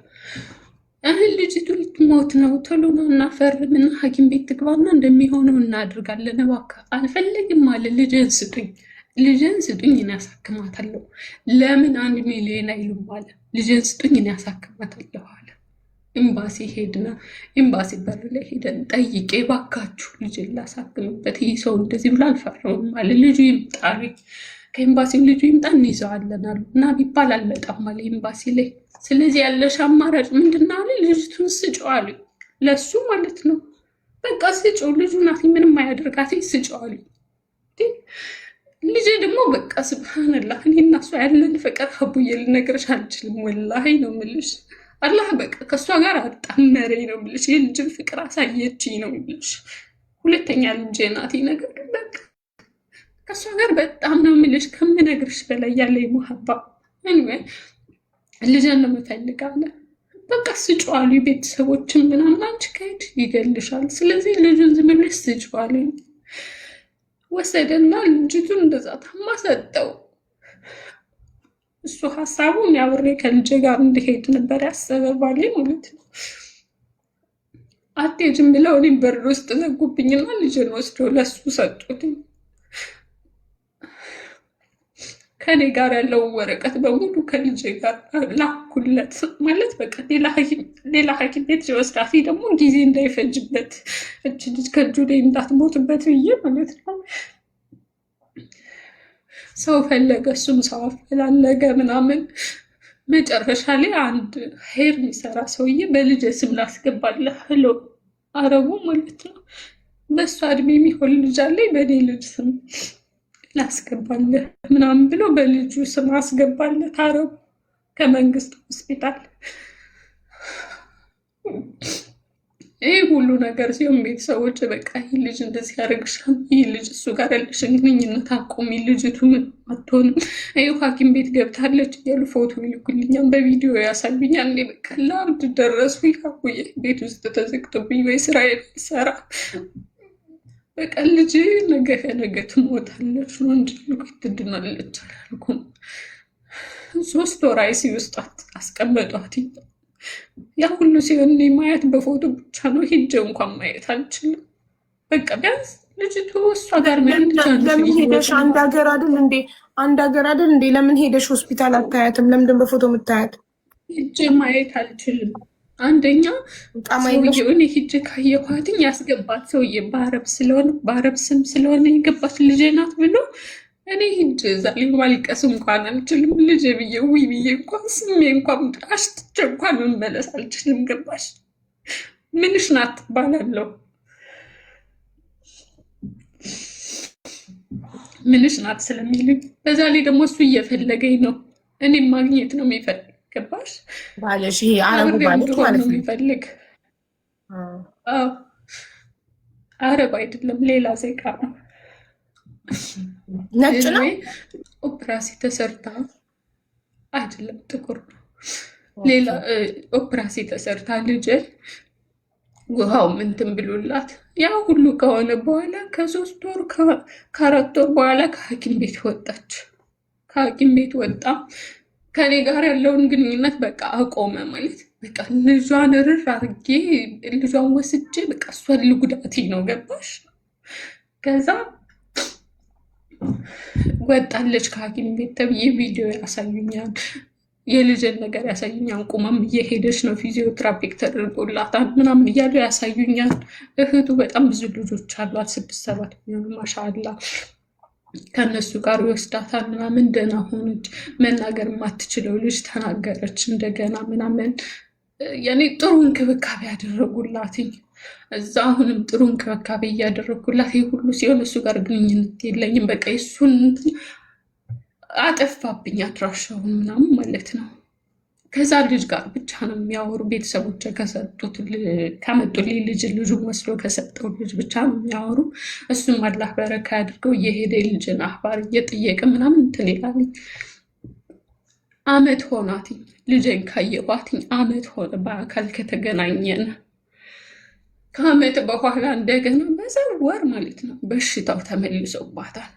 አሁን ልጅቱ ልትሞት ነው፣ ቶሎ ነው እናፈርምና ሐኪም ቤት ትግባና እንደሚሆነው እናድርጋለን። እባክህ አልፈልግም አለ። ልጅን ስጡኝ እኔ ያሳክማታለሁ። ለምን 1 ሚሊዮን አይሉም አለ። ልጅን ስጡኝ እኔ ያሳክማታለሁ አለ። ኤምባሲ ሄድና ኤምባሲ በር ላይ ሄደን ጠይቄ እባካችሁ ልጅን ላሳክምበት፣ ይህ ሰው እንደዚህ ብሎ አልፈረውም አለ። ልጁ ይምጣሉ፣ ከኤምባሲው ልጁ ይምጣ እንይዘዋለን አሉ። እና ቢባል አልመጣም አለ ኤምባሲ ላይ። ስለዚህ ያለሽ አማራጭ ምንድን ነው አለ። ልጅቱን ስጭው አሉ። ለሱ ማለት ነው። በቃ ስጭው፣ ልጁ ናት፣ ምንም አያደርጋት፣ ስጭው አሉ። ልጄ ደግሞ በቃ ስብሃንላህ፣ እኔ እና እሷ ያለን ፍቅር ሀቡዬ ልነግርሽ አልችልም። ወላሂ ነው የምልሽ። አላህ በቃ ከእሷ ጋር አጣመረኝ ነው የምልሽ። የልጅን ፍቅር አሳየችኝ ነው የምልሽ። ሁለተኛ ልጄ ናት። ነገር ግን በቃ ከእሷ ጋር በጣም ነው የምልሽ ከምነግርሽ በላይ ያለኝ ሙሀባ ልጅን ነው የምፈልጋለን። በቃ ስጪው አሉ ቤተሰቦችን ምናምን። አንቺ ከሄድሽ ይገልሻል፣ ስለዚህ ልጁን ዝም ብለሽ ስጪው አሉኝ። ወሰደና ልጅቱን እንደዛ ታማ ሰጠው። እሱ ሀሳቡን አብሬ ከልጄ ጋር እንዲሄድ ነበር ያሰበ ባሌ ማለት ነው። አትሄጂም ብለው እኔም በር ውስጥ ዘጉብኝና ልጅን ወስደው ለሱ ሰጡትኝ። ከኔ ጋር ያለውን ወረቀት በሙሉ ከልጄ ጋር ላኩለት። ማለት በቃ ሌላ ሐኪም ቤት ሲወስዳት ደግሞ ጊዜ እንዳይፈጅበት እች ልጅ ከእጁ ላይ እንዳትሞትበት ብዬ ማለት ነው። ሰው ፈለገ፣ እሱም ሰው አፈላለገ ምናምን። መጨረሻ ላይ አንድ ሄር የሚሰራ ሰውዬ በልጅ ስም ላስገባለህ ብሎ አረቡ ማለት ነው። በእሷ እድሜ የሚሆን ልጅ አለኝ በእኔ ልጅ ስም ላስገባለህ ምናምን ብሎ በልጁ ስም አስገባለት አረቡ ከመንግስት ሆስፒታል። ይህ ሁሉ ነገር ሲሆን ቤተሰቦች በቃ ይህ ልጅ እንደዚህ ያደርግሻል፣ ይህ ልጅ እሱ ጋር ያለሽን ግንኙነት አቁሚ፣ ልጅቱ ምን አትሆንም፣ ይኸው ሐኪም ቤት ገብታለች እያሉ ፎቶ ይልኩልኛል፣ በቪዲዮ ያሳዩኛል። እኔ በቃ ለአብድ ደረሱ። ያቁየ ቤት ውስጥ ተዘግቶብኝ ወይ ስራዬን ሰራ በቃ ልጅ ነገ ትሞታለች ነው እንጂ ትድናለች አላልኩም። 3 ወር አይሲ ውስጥ አስቀመጧት። ያ ሁሉ ሲሆን እኔ ማየት በፎቶ ብቻ ነው፣ ሂጄ እንኳን ማየት አልችልም። በቃ ቢያንስ ልጅቱ እሷ ጋር ለምን ሄደሽ አንድ ሀገር አይደል እንዴ? ለምን ሄደሽ ሆስፒታል አታያትም? ለምንድን በፎቶ የምታያት? ሂጄ ማየት አልችልም። አንደኛ ሰውዬውን ሂጄ ካየኋትኝ ያስገባት ሰውዬ በአረብ ስም ስለሆነ የገባት ልጄ ናት ብሎ እኔ ሂጅ እዛ ማልቀስ እንኳን አልችልም። ልጄ ብዬ ውይ ብዬ እንኳን ስሜ እንኳን አሽትቼ እንኳን መመለስ አልችልም። ገባሽ? ምንሽ ናት ትባላለሁ። ምንሽ ናት ስለሚልኝ በዛ ላይ ደግሞ እሱ እየፈለገኝ ነው፣ እኔም ማግኘት ነው የሚፈልግ። ገባሽ? ባለሽ ይሄ አረቡ ባለሽ ማለት ነው የሚፈልግ። አረብ አይደለም ሌላ ዜጋ ነው። ነጭ ነው። ኦፕራሲ ተሰርታ አይደለም ጥቁር ነው። ሌላ ኦፕራሲ ተሰርታ ልጅ ውሃው ምንትን ብሎላት ያ ሁሉ ከሆነ በኋላ ከ3 ወር ከ4 ወር በኋላ ከሐኪም ቤት ወጣች። ከሐኪም ቤት ወጣ። ከኔ ጋር ያለውን ግንኙነት በቃ አቆመ። ማለት በቃ ልጇን ርር አድርጌ ልጇን ወስጄ በቃ እሷን ልጉዳቴ ነው። ገባሽ? ከዛ ወጣለች ከሐኪም ቤት ተብዬ ቪዲዮ ያሳዩኛል፣ የልጅን ነገር ያሳዩኛል። ቁማም እየሄደች ነው፣ ፊዚዮትራፒክ ተደርጎላታል ምናምን እያሉ ያሳዩኛል። እህቱ በጣም ብዙ ልጆች አሏት፣ 6-7 ማሻአላ። ከነሱ ጋር ይወስዳታል ምናምን። ደህና ሆነች። መናገር የማትችለው ልጅ ተናገረች እንደገና ምናምን። ያኔ ጥሩ እንክብካቤ ያደረጉላትኝ እዛ። አሁንም ጥሩ እንክብካቤ እያደረጉላት። ይህ ሁሉ ሲሆን እሱ ጋር ግንኙነት የለኝም። በቃ እሱን አጠፋብኝ አድራሻውን ምናምን ማለት ነው። ከዛ ልጅ ጋር ብቻ ነው የሚያወሩ። ቤተሰቦች ከመጡልኝ ልጁን ወስዶ ከሰጠው ልጅ ብቻ ነው የሚያወሩ። እሱም አላህ በረካ ያድርገው። እየሄደ ልጅን አህባር እየጠየቀ ምናምን እንትን ይላልኝ። አመት ሆናትኝ ልጄን ካየኋትኝ አመት ሆነ በአካል ከተገናኘን። ከአመት በኋላ እንደገና በዛ ወር ማለት ነው በሽታው ተመልሶባታል።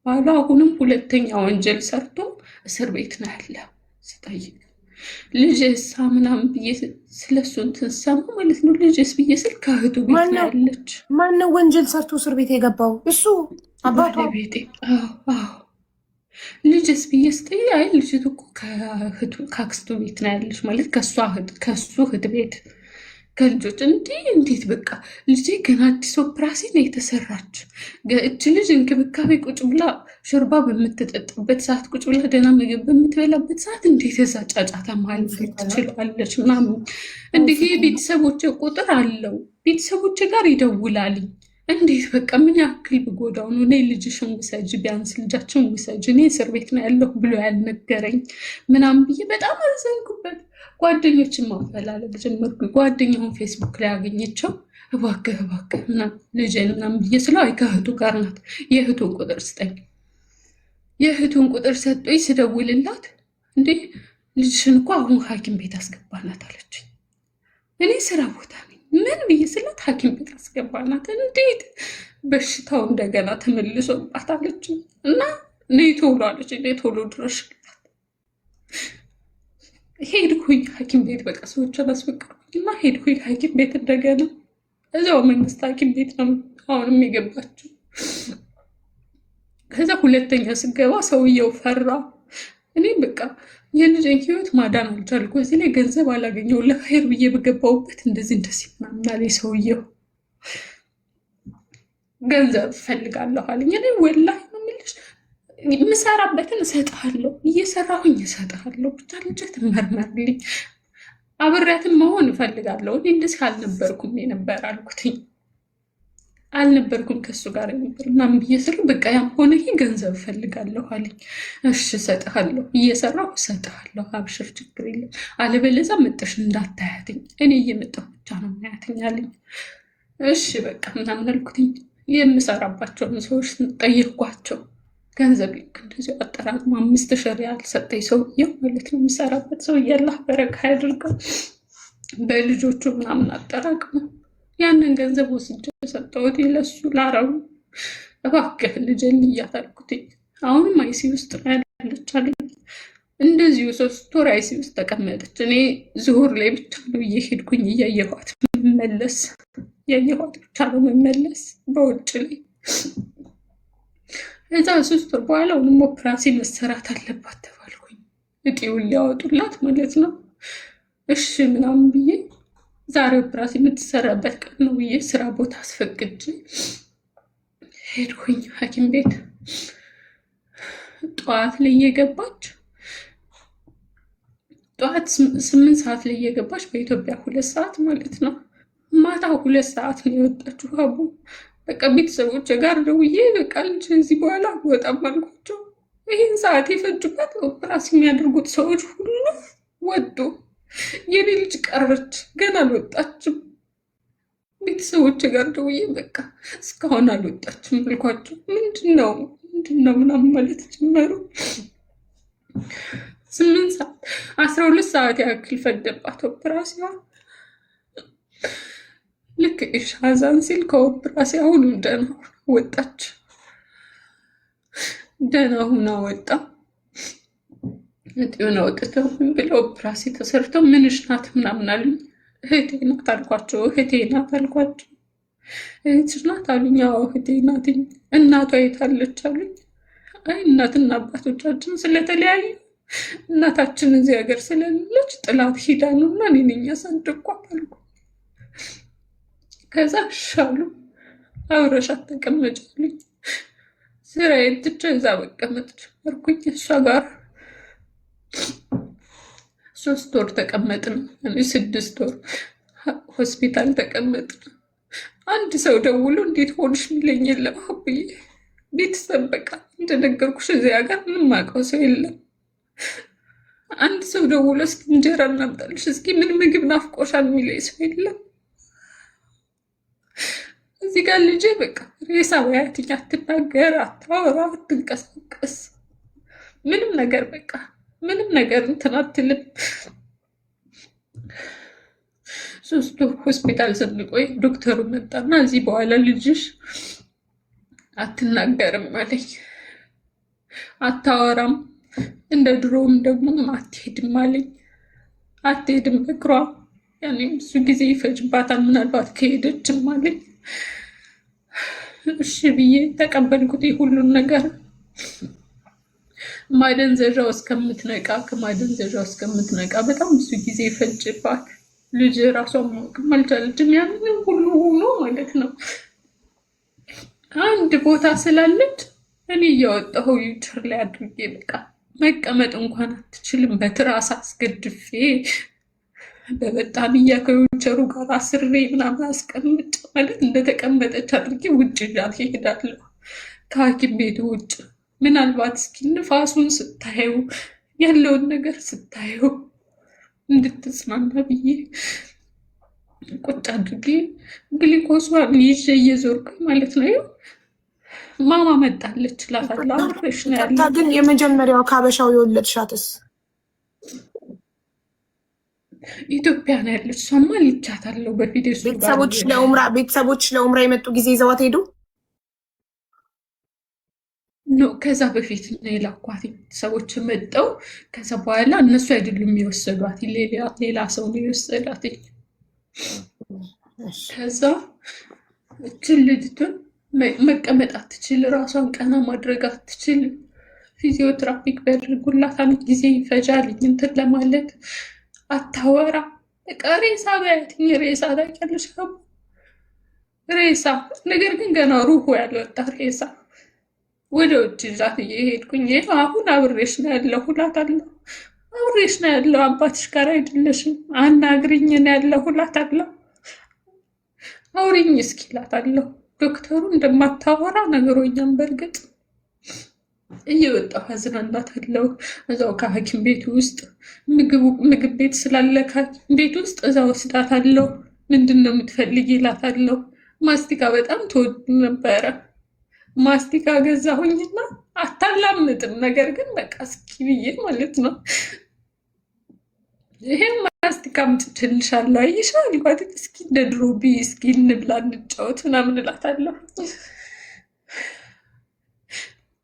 ባሏ አሁንም 2ኛ ወንጀል ሰርቶ እስር ቤት ነው ያለ። ስጠይቅ ልጅስ ምናምን ብዬ ስለሱ እንትን ሰማ ማለት ነው። ልጅስ ብዬ ስል ከእህቱ ቤት ነው ያለች። ማነው ወንጀል ሰርቶ እስር ቤት የገባው? እሱ አባቷ ቤቴ። ልጅስ ብዬ ስጠይቅ አይ ልጅቱ እኮ ከአክስቱ ቤት ነው ያለች ማለት ከሱ እህት ቤት ከልጆች እንዴት በቃ ልጄ ገና አዲስ ኦፕራሲ ነው የተሰራች። እች ልጅ እንክብካቤ ቁጭ ብላ ሾርባ በምትጠጣበት ሰዓት፣ ቁጭ ብላ ደህና ምግብ በምትበላበት ሰዓት እንዴት እዛ ጫጫታ ማለት ትችላለች ምናምን። እንዲህ የቤተሰቦች ቁጥር አለው፣ ቤተሰቦች ጋር ይደውላልኝ። እንዴት በቃ ምን ያክል ብጎዳው ነው? እኔ ልጅሽን ውሰጅ፣ ቢያንስ ልጃችን ውሰጅ፣ እኔ እስር ቤት ነው ያለሁ ብሎ ያልነገረኝ ምናምን ብዬ በጣም አዘንኩበት። ጓደኞችን ማፈላለግ ጀመርኩ። ጓደኛውን ፌስቡክ ላይ አገኘቸው። እባክህ እባክህ ምናምን ልጄን ምናምን ብዬ ስለው አይ ከእህቱ ጋር ናት፣ የእህቱን ቁጥር ስጠኝ። የእህቱን ቁጥር ሰጠኝ። ስደውልላት እንዴ ልጅሽን እኮ አሁን ሐኪም ቤት አስገባናት አለችኝ። እኔ ስራ ቦታ ነኝ ምን ብዬ ስላት ሐኪም ቤት አስገባናት። እንዴት በሽታው እንደገና ተመልሶባት አለችኝ። እና ነይ ቶሎ አለች። ነይ ቶሎ ድረሽላት። ሄድኩኝ ሐኪም ቤት በቃ ሰዎችን አስፈቅድኩኝና ሄድኩኝ ሐኪም ቤት እንደገና። እዛው መንግስት ሐኪም ቤት ነው አሁንም የገባችው። ከዛ ሁለተኛ ስገባ ሰውየው ፈራ። እኔ በቃ የልጄን ህይወት ማዳን አልቻልኩ። እዚህ ላይ ገንዘብ አላገኘው ለኸይር ብዬ በገባሁበት እንደዚህ ምናምን አለኝ ሰውየው። ገንዘብ እፈልጋለሁ አለኝ። እኔ ወላሂ ነው የምልሽ የምሰራበትን እሰጥሃለሁ፣ እየሰራሁኝ እሰጥሃለሁ፣ ብቻ ልጄ ትመርመርልኝ፣ አብሬያትን መሆን እፈልጋለሁ። እኔ እንደዚህ አልነበርኩም የነበር አልኩትኝ። አልነበርኩም ከሱ ጋር ነበር ምናምን ብዬ ስለው በቃ ያም ሆነ ይሄ ገንዘብ እፈልጋለሁ አለኝ። እሺ እሰጥሃለሁ፣ እየሰራሁ እሰጥሃለሁ፣ አብሽር ችግር የለም፣ አለበለዚያ መጠሽ እንዳታያትኝ፣ እኔ እየመጣሁ ብቻ ነው ማያትኝ አለኝ። እሺ በቃ ምናምን አልኩትኝ። የምሰራባቸውን ሰዎች ጠየኳቸው። ገንዘብ ልክ እንደዚሁ አጠራቅሞ 5000 ሪያል ሰጠኝ ሰውዬው ማለት ነው። የምሰራበት ሰውዬ አላህ በረካ ያድርገው። በልጆቹ ምናምን አጠራቅሞ ያንን ገንዘብ ወስጄ ሰጠሁት ለሱ ላረቡ። እባክህ ልጄን ልያት አልኩትኝ። አሁንም አይሲ ውስጥ ነው ያለች አለኝ። እንደዚሁ 3 ወር አይሲ ውስጥ ተቀመጠች። እኔ ዙሁር ላይ ብቻ ነው እየሄድኩኝ እያየኋት መመለስ፣ እያየኋት ብቻ ነው መመለስ በውጭ ላይ። እዛ 3 ወር በኋላ አሁንም ኦፕራሲን መሰራት አለባት ተባልኩኝ። እጢውን ሊያወጡላት ማለት ነው። እሺ ምናምን ብዬ ዛሬ ኦፕራሲን የምትሰራበት ቀን ነው ብዬ ስራ ቦታ አስፈቅጄ ሄድኩኝ ሐኪም ቤት። ጠዋት ላይ እየገባች ጠዋት 8 ሰዓት ላይ እየገባች በኢትዮጵያ 2 ሰዓት ማለት ነው። ማታ 2 ሰዓት ነው የወጣችው። አቡ በቃ ቤተሰቦች ጋር ደውዬ በቃ ልጅ እዚህ በኋላ አልወጣም አልኳቸው። ይህን ሰዓት የፈጁበት ኦፕራሲን የሚያደርጉት ሰዎች ሁሉ ወጡ። የኔ ልጅ ቀረች፣ ገና አልወጣችም። ቤተሰቦች ጋር ደውዬ በቃ እስካሁን አልወጣችም አልኳቸው። ምንድነው ምናምን ማለት ጀመሩ። 8 ሰዓት 12 ሰዓት ያክል ፈጀባት ኦፕራሲዮን። ልክ ኢሻዛን ሲል ከኦፕራሲዮን ደህና ወጣች። ደህና ሁና ወጣ። እጢውን አውጥተው ብለው ኦፕራሲ ተሰርተው ምንሽ ናት ምናምን አሉኝ። እህቴ ናት አልኳቸው። እህትሽ ናት አሉኝ። አዎ እህቴ ናት። እናቷ የታለች አሉኝ። አይ እናትና አባቶቻችን ስለተለያዩ እናታችን እዚህ ሀገር ስለሌለች ጥላት ሂዳ ነው እና እኔ ነኝ ያሳደግኳት አልኩ። ከዛ ሻሉ አብረሻት ተቀመጭ አሉኝ። ስራዬን ትቼ እዛ መቀመጥ ጀመርኩኝ እሷ ጋር። 3 ወር ተቀመጥን። 6 ወር ሆስፒታል ተቀመጥን። አንድ ሰው ደውሎ እንዴት ሆንሽ የሚለኝ የለም። አብዬ ቤተሰብ በቃ እንደነገርኩሽ እዚህ ሀገር ምንም አውቀው ሰው የለም። አንድ ሰው ደውሎ እስኪ እንጀራ እናምጣልሽ፣ እስኪ ምን ምግብ ናፍቆሻል የሚለኝ ሰው የለም። እዚህ ጋር ልጄ በቃ ሬሳ ወያትኛ አትናገር፣ አታወራ፣ አትንቀሳቀስ፣ ምንም ነገር በቃ ምንም ነገር እንትን አትልም። 3 ወር ሆስፒታል ስንቆይ ዶክተሩ መጣና እዚህ በኋላ ልጅሽ አትናገርም አለኝ፣ አታወራም፣ እንደ ድሮም ደግሞ አትሄድም አለኝ። አትሄድም በእግሯ ያኔ ብዙ ጊዜ ይፈጅባታል ምናልባት ከሄደችም አለኝ። እሺ ብዬ ተቀበልኩት ሁሉን ነገር። ማደንዘዣው እስከምትነቃ ከማደንዘዣው እስከምትነቃ በጣም ብዙ ጊዜ ይፈጅባት። ልጅ ራሷን ማወቅም አልቻለችም። ያንን ሁሉ ሆኖ ማለት ነው አንድ ቦታ ስላለች እኔ እያወጣሁ ዊልቸር ላይ አድርጌ በቃ መቀመጥ እንኳን አትችልም። በትራስ አስገድፌ በበጣምያ ከዊልቸሩ ጋር አስሬ ምናምን አስቀምጥ ማለት እንደተቀመጠች አድርጌ ውጭ ይዣት እሄዳለሁ ከሐኪም ቤቱ ውጭ። ምናልባት እስኪ ንፋሱን ስታየው ያለውን ነገር ስታየው እንድትጽናና ብዬ ቁጭ አድርጌ ግሊኮሷን ይዤ እየዞርኩኝ ማለት ነው። ማማ መጣለች እላታለሁ። አብሬሽ ነው ያለው። ግን የመጀመሪያው ከሀበሻው የወለድሻትስ ኢትዮጵያ ነው ያለች። እሷማ ልቻታለሁ በፊት። ቤተሰቦች ለኡምራ የመጡ ጊዜ ይዘዋት ሄዱ? ኖ ከዛ በፊት ነው የላኳት። ሰዎች መጠው ከዛ በኋላ እነሱ አይደሉም የወሰዷት፣ ሌላ ሰው ነው የወሰዳት። ከዛ እችን ልጅቱን መቀመጥ አትችል፣ ራሷን ቀና ማድረግ አትችል። ፊዚዮትራፒክ ቢያደርጉላት አንድ ጊዜ ይፈጃል እንትን ለማለት። አታወራ። በቃ ሬሳ በያትኝ ሬሳ ታውቂያለሽ? ሬሳ ነገር ግን ገና ሩሁ ያልወጣ ሬሳ። ወደ ውጭ ይዛት እየሄድኩኝ አሁን አብሬሽ ነው ያለው እላታለሁ። አብሬሽ ነው ያለው፣ አባትሽ ጋር አይደለሽም፣ አናግሪኝ ነው ያለው እላታለሁ። አውሪኝ እስኪ እላታለሁ። ዶክተሩ እንደማታወራ ነግሮኛል። በእርግጥ እየወጣሁ አዝናናታለሁ። እዛው ከሐኪም ቤት ውስጥ ምግብ ቤት ስላለ ከሐኪም ቤት ውስጥ እዛ ወስዳታለሁ። ምንድን ነው የምትፈልጊ እላታለሁ። ማስቲካ በጣም ትወድ ነበረ። ማስቲካ ገዛሁኝና አታላምጥም፣ ነገር ግን በቃ እስኪ ብዬ ማለት ነው ይሄም ማስቲካ አምጥቼልሻለሁ አይሻ አልኳት። እስኪ እንደ ድሮ ብይ እስኪ እንብላ እንጫወት ምናምን እላታለሁ።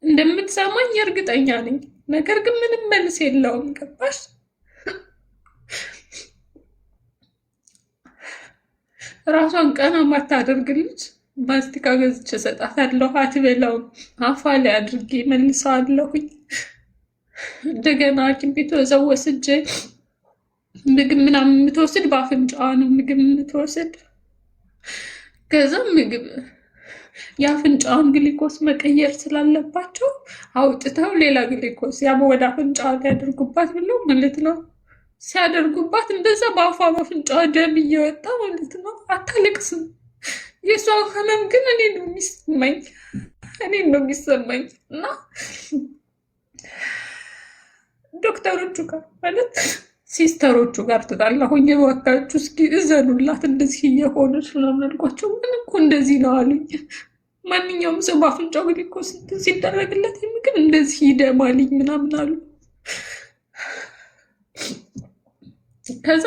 እንደምትሰማኝ እርግጠኛ ነኝ፣ ነገር ግን ምንም መልስ የለውም። ገባሽ? ራሷን ቀና ማታደርግ ልጅ ማስቲካ ገዝቼ እሰጣታለሁ። አትበላውም። አፏ ላይ አድርጌ መልሰዋለሁኝ። እንደገና ሐኪም ቤት እዛው ወስጄ ምግብ ምናምን የምትወስድ በአፍንጫዋ ነው ምግብ የምትወስድ። ከዛ ምግብ የአፍንጫዋን ግሊኮስ መቀየር ስላለባቸው አውጥተው ሌላ ግሊኮስ ያ ወደ አፍንጫዋ ሊያደርጉባት ብለው ማለት ነው። ሲያደርጉባት እንደዛ በአፏ በአፍንጫዋ ደም እየወጣ ማለት ነው። አታለቅስም። የእሷ ህመም ግን እኔ ነው የሚሰማኝ እና ዶክተሮቹ ጋር ማለት ሲስተሮቹ ጋር ተጣላሁኝ። እባካችሁ እስኪ እዘኑላት እንደዚህ እየሆነች ምናምን አልኳቸው። ምን እኮ እንደዚህ ነው አሉኝ። ማንኛውም ሰው በአፍንጫው ግሊኮስ ሲደረግለት ምግብ እንደዚህ ይደማልኝ ምናምን አሉ። ከዛ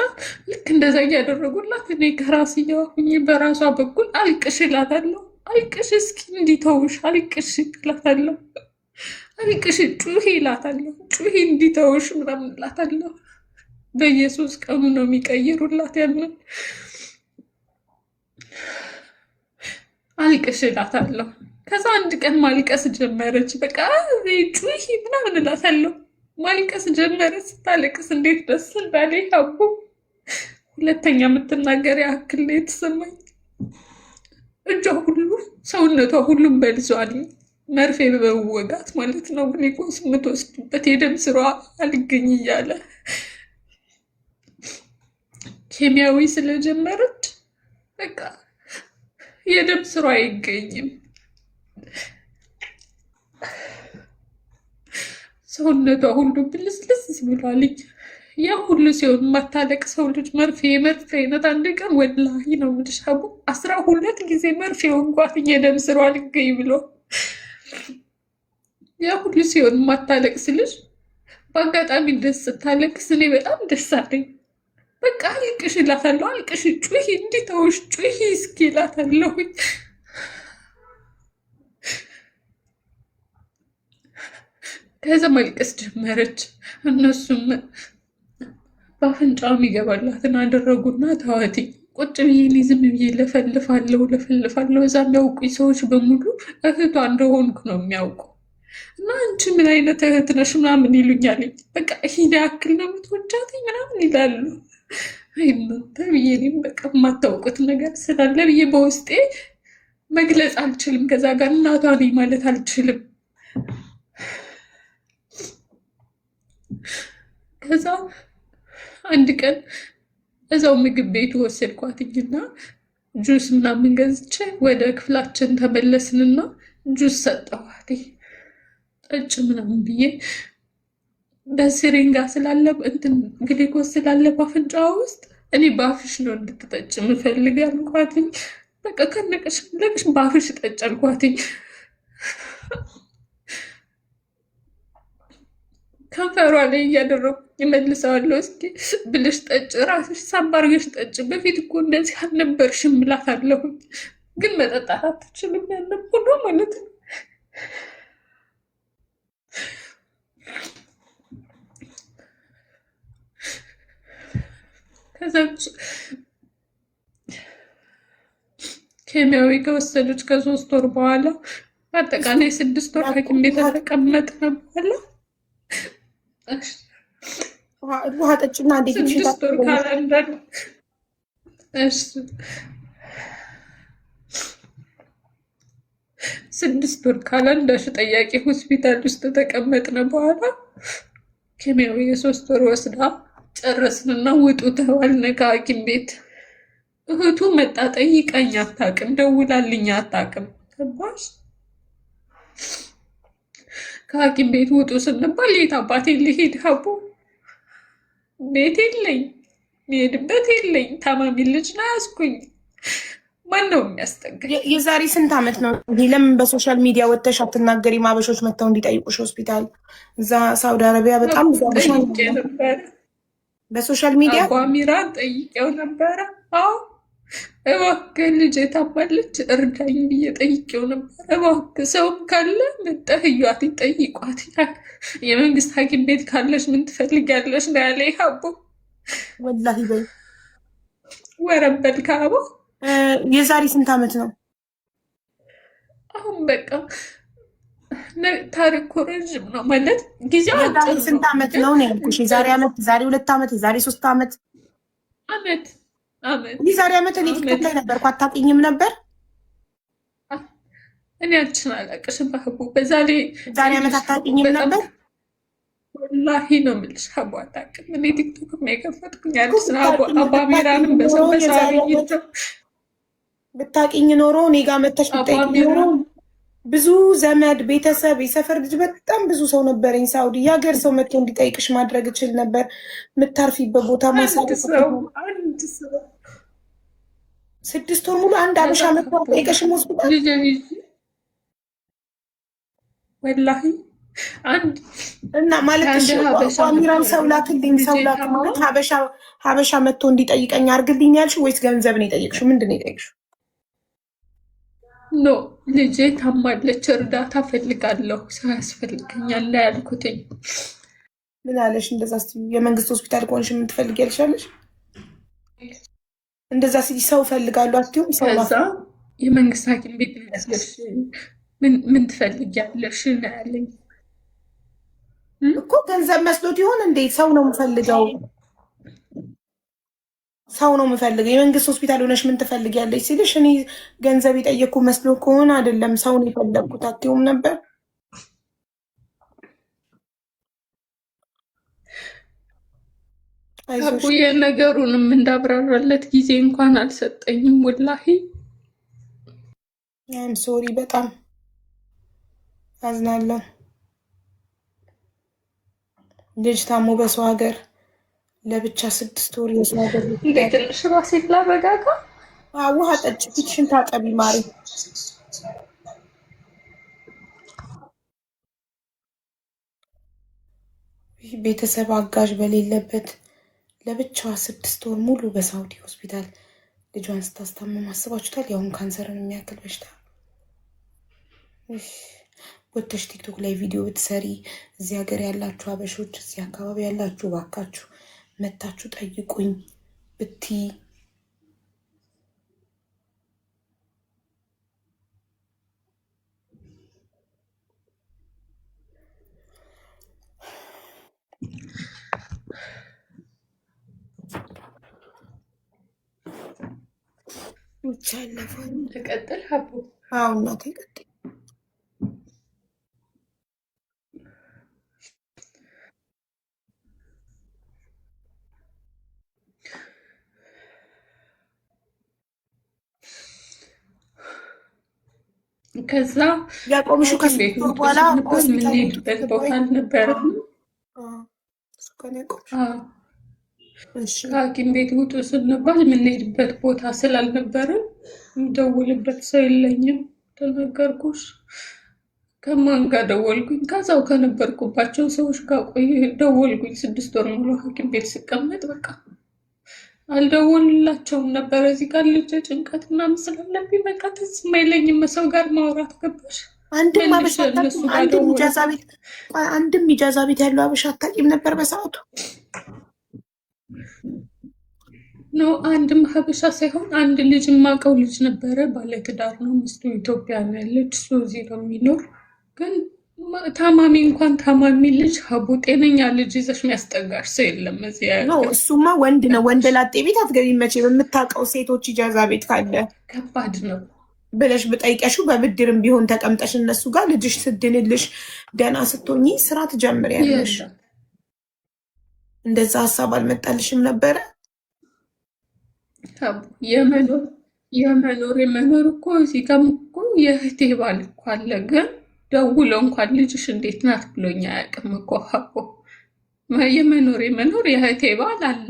ልክ እንደዛ እያደረጉላት እኔ ከራስዬዋ ሁኜ በራሷ በኩል አልቅሽ እላታለሁ። አልቅሽ እስኪ እንዲተውሽ አልቅሽ እላታለሁ። አልቅሽ ጩሂ እላታለሁ። ጩሂ እንዲተውሽ ምናምን እላታለሁ። በ3 ቀኑ ነው የሚቀይሩላት ያንን። አልቅሽ እላታለሁ። ከዛ አንድ ቀን ማልቀስ ጀመረች። በቃ ጩሂ ምናምን እላታለሁ። ማልቀስ ጀመረች። ስታለቅስ እንዴት ደስ እንዳለኝ አቡ። ሁለተኛ የምትናገር ያክል ነው የተሰማኝ። እጇ ሁሉ ሰውነቷ ሁሉም በልዟል። መርፌ በመወጋት ማለት ነው። ግሊኮስ የምትወስድበት የደም ስሯ አልገኝ እያለ ኬሚያዊ ስለጀመረች በቃ የደም ስሯ አይገኝም። ሰውነቷ ሁሉ ብልስልስ ብሏልኝ። ያ ሁሉ ሲሆን የማታለቅ ሰው ልጅ መርፌ አይነት አንድ ቀን ወላሂ ነው የምልሽ አቡ 12 ጊዜ መርፌ ወንጓት የደም ስሯ አልገኝ ብሎ። ያ ሁሉ ሲሆን የማታለቅስ ልጅ በአጋጣሚ ደስ ስታለቅስ እኔ በጣም ደስ አለኝ። በቃ አልቅሽ እላታለሁ። አልቅሽ ጩሂ እንዲተውሽ ጩሂ እስኪ እላታለሁ። ከዛ ማልቀስ ጀመረች። እነሱም በአፍንጫው የሚገባላትን አደረጉና ተዋት። ቁጭ ብዬ እኔ ዝም ብዬ ለፈልፋለሁ። እዛ የሚያውቁኝ ሰዎች በሙሉ እህቷ እንደሆንኩ ነው የሚያውቁ እና አንቺ ምን አይነት እህት ነሽ ምናምን ይሉኛል። በቃ ይሄን ያክል ነው የምትወጃት ምናምን ይላሉ። እናንተ ብዬ እኔም በቃ የማታውቁት ነገር ስላለ ብዬ በውስጤ መግለጽ አልችልም። ከዛ ጋር እናቷ ነኝ ማለት አልችልም። ከዛ አንድ ቀን እዛው ምግብ ቤቱ ወሰድኳትኝና ጁስ ምናምን ገዝቼ ወደ ክፍላችን ተመለስንና ጁስ ሰጠኋት። ጠጭ ምናምን ብዬ በሲሪንጋ ስላለ እንትን ግሊኮስ ስላለ በአፍንጫዋ ውስጥ እኔ በአፍሽ ነው እንድትጠጭ የምፈልግ አልኳትኝ። በቃ ከነቀሽ ለቅሽ በአፍሽ ጠጭ አልኳትኝ። ከንፈሯ ላይ እያደረጉ ይመልሰዋለሁ። እስኪ ብልሽ ጠጭ፣ ራስሽ ሳባርገሽ ጠጭ። በፊት እኮ እንደዚህ አልነበርሽም እላታለሁኝ። ግን መጠጣት አትችልም ያለብኩ ነው ማለት ነው። ከዛ ኬሚያዊ ከወሰደች ከ3 ወር በኋላ አጠቃላይ 6 ወር ሐኪም ቤት ተቀመጥን በኋላ ውሃ ጠጭና እንዴት 6 ወር ካላንዳር 6 ወር ካላንዳሽ ጠያቂ ሆስፒታል ውስጥ ተቀመጥን በኋላ ኬሚያዊ የ3 ወር ወስዳ ጨረስንና ውጡ ተባልን ከሐኪም ቤት። እህቱ መጣ ጠይቀኝ አታውቅም፣ ደውላልኝ አታውቅም። ገባሽ? ከሐኪም ቤት ውጡ ስንባል የት አባቴ ልሄድ? ሀቡ ቤት የለኝ፣ ሚሄድበት የለኝ። ታማሚ ልጅ ነው ያዝኩኝ። ማን ነው የሚያስጠጋኝ? የዛሬ ስንት ዓመት ነው? ለምን በሶሻል ሚዲያ ወጥተሽ አትናገሪም? አበሾች መጥተው እንዲጠይቁሽ ሆስፒታል፣ እዛ ሳውዲ አረቢያ በጣም ጠይቄ ነበረ። በሶሻል ሚዲያ አቋሚራን ጠይቄው ነበረ። አዎ እባክህ ልጄ ታማለች እርዳኝ ብዬ ጠይቄው ነበር። እባክህ ሰውም ካለ መጠህ እዩዋት፣ ይጠይቋት። የመንግስት ሐኪም ቤት ካለሽ ምን ትፈልጊያለሽ ነው ያለ። ሀቦ ወላሂ በይ ወረበል ከአቦ የዛሬ ስንት ዓመት ነው? አሁን በቃ ታሪኩ ረዥም ነው ማለት ጊዜው የዛሬ ስንት ዓመት ነው ነው ያልኩሽ። የዛሬ ዓመት፣ የዛሬ 2 ዓመት፣ የዛሬ 3 ዓመት አመት የዛሬ ዓመት እኔ ቲክቶክ ላይ ነበርኩ። አታውቂኝም ነበር? እኔ አንቺን አላውቅሽም ሀቡ። በዛ ላይ ዛሬ ዓመት አታውቂኝም ነበር? ወላሂ ነው የምልሽ ሀቡ አታውቅም። እኔ ቲክቶክ የከፈትኩኝ አዲስ ነው። አባሚራንም በሰው በሳብይቸው ብታውቂኝ ኖሮ እኔ ጋር መተሽ ብጠይቂኝ ኖሮ ብዙ ዘመድ፣ ቤተሰብ፣ የሰፈር ልጅ በጣም ብዙ ሰው ነበረኝ ሳውዲ። የሀገር ሰው መጥቶ እንዲጠይቅሽ ማድረግ እችል ነበር። የምታርፊበት ቦታ ማሳደግ። 6 ወር ሙሉ አንድ አበሻ መጥቶ ጠይቀሽም ሆስፒታል ወላሂ አንድ እና ማለት አሚራን ሰው ላክልኝ፣ ሰው ላክ ማለት ሀበሻ መጥቶ እንዲጠይቀኝ አርግልኝ ያልሽ ወይስ ገንዘብ ነው የጠየቅሽው? ምንድን ነው የጠየቅሽው? ኖ ልጄ ታማለች፣ እርዳታ ፈልጋለሁ፣ ሰው ያስፈልገኛል ያልኩትኝ። ምን አለሽ? እንደዛ የመንግስት ሆስፒታል ከሆንሽ ምን ትፈልጊያለሽ አለሽ? እንደዛ ሲ ሰው ፈልጋለሁ አትይውም? ሰው ከዛ የመንግስት ሐኪም ቤት ያለሽ ምን ትፈልጊያለሽ ነው ያለኝ እኮ። ገንዘብ መስሎት ይሆን እንዴ? ሰው ነው የምፈልገው፣ ሰው ነው የምፈልገው። የመንግስት ሆስፒታል ሆነሽ ምን ትፈልጊያለሽ ሲልሽ እኔ ገንዘብ የጠየቅኩ መስሎ ከሆነ አይደለም ሰው ነው የፈለግኩት አትይውም ነበር? አቡዬ ነገሩንም እንዳብራራለት ጊዜ እንኳን አልሰጠኝም። ወላሂ አም ሶሪ፣ በጣም አዝናለሁ። ልጅ ታሞ በሰው ሀገር ለብቻ 6 ወር የሰው ሀገር እንዴት ትንሽ ራሴን ላረጋጋ። ውሃ ጠጭ፣ ፊትሽን ታጠቢ ማሪ። ቤተሰብ አጋዥ በሌለበት ለብቻዋ 6 ወር ሙሉ በሳውዲ ሆስፒታል ልጇን ስታስታመም አስባችሁታል? ያሁን ካንሰርን የሚያክል በሽታ። ወጥተሽ ቲክቶክ ላይ ቪዲዮ ብትሰሪ እዚህ ሀገር ያላችሁ አበሾች፣ እዚህ አካባቢ ያላችሁ ባካችሁ መታችሁ ጠይቁኝ ብቲ ይቻላል። ተቀጥል ሀቡ። አዎ እናቴ ቀጥል። ከዛ ያቆምሹ ቤት በኋላ የምንሄድበት ቦታ አልነበረም። ከሐኪም ቤት ውጡ ስንባል የምንሄድበት ቦታ ስላልነበረን የምደውልበት ሰው የለኝም። ተነገርኩሽ። ከማን ጋር ደወልኩኝ? ከዛው ከነበርኩባቸው ሰዎች ጋር ደወልኩኝ። 6 ወር ሙሉ ሐኪም ቤት ስቀመጥ በቃ አልደወልላቸውም ነበር። እዚህ ጋር ልጅ ጭንቀት ምናምን ስላለብኝ በቃ ትዝ የማይለኝም ሰው ጋር ማውራት ገባሽ። አንድም ኢጃዛ ቤት ያለው አበሻ አታውቂም ነበር በሰዓቱ? ነው አንድም ሀበሻ ሳይሆን አንድ ልጅ የማውቀው ልጅ ነበረ። ባለትዳር ነው፣ ሚስቱ ኢትዮጵያ ነው ያለች፣ እሱ እዚህ ነው የሚኖር። ግን ታማሚ እንኳን ታማሚ ልጅ ሀቡ ጤነኛ ልጅ ይዘሽ የሚያስጠጋሽ ሰው የለም እዚህ ነው። እሱማ ወንድ ነው። ወንድ ላጤ ቤት አትገቢም መቼም። የምታውቀው ሴቶች ኢጃዛ ቤት ካለ ከባድ ነው ብለሽ ብጠይቀሹ በብድርም ቢሆን ተቀምጠሽ እነሱ ጋር ልጅሽ ስድንልሽ ደህና ስትሆኚ ስራ ትጀምሪያለሽ። እንደዛ ሀሳብ አልመጣልሽም ነበረ? የመኖር እኮ እዚህ ጋር እኮ የእህቴ ባል እኮ አለ። ግን ደውሎ እንኳን ልጅሽ እንዴት ናት ብሎኝ አያውቅም እኮ ሀቦ። የመኖር የእህቴ ባል አለ።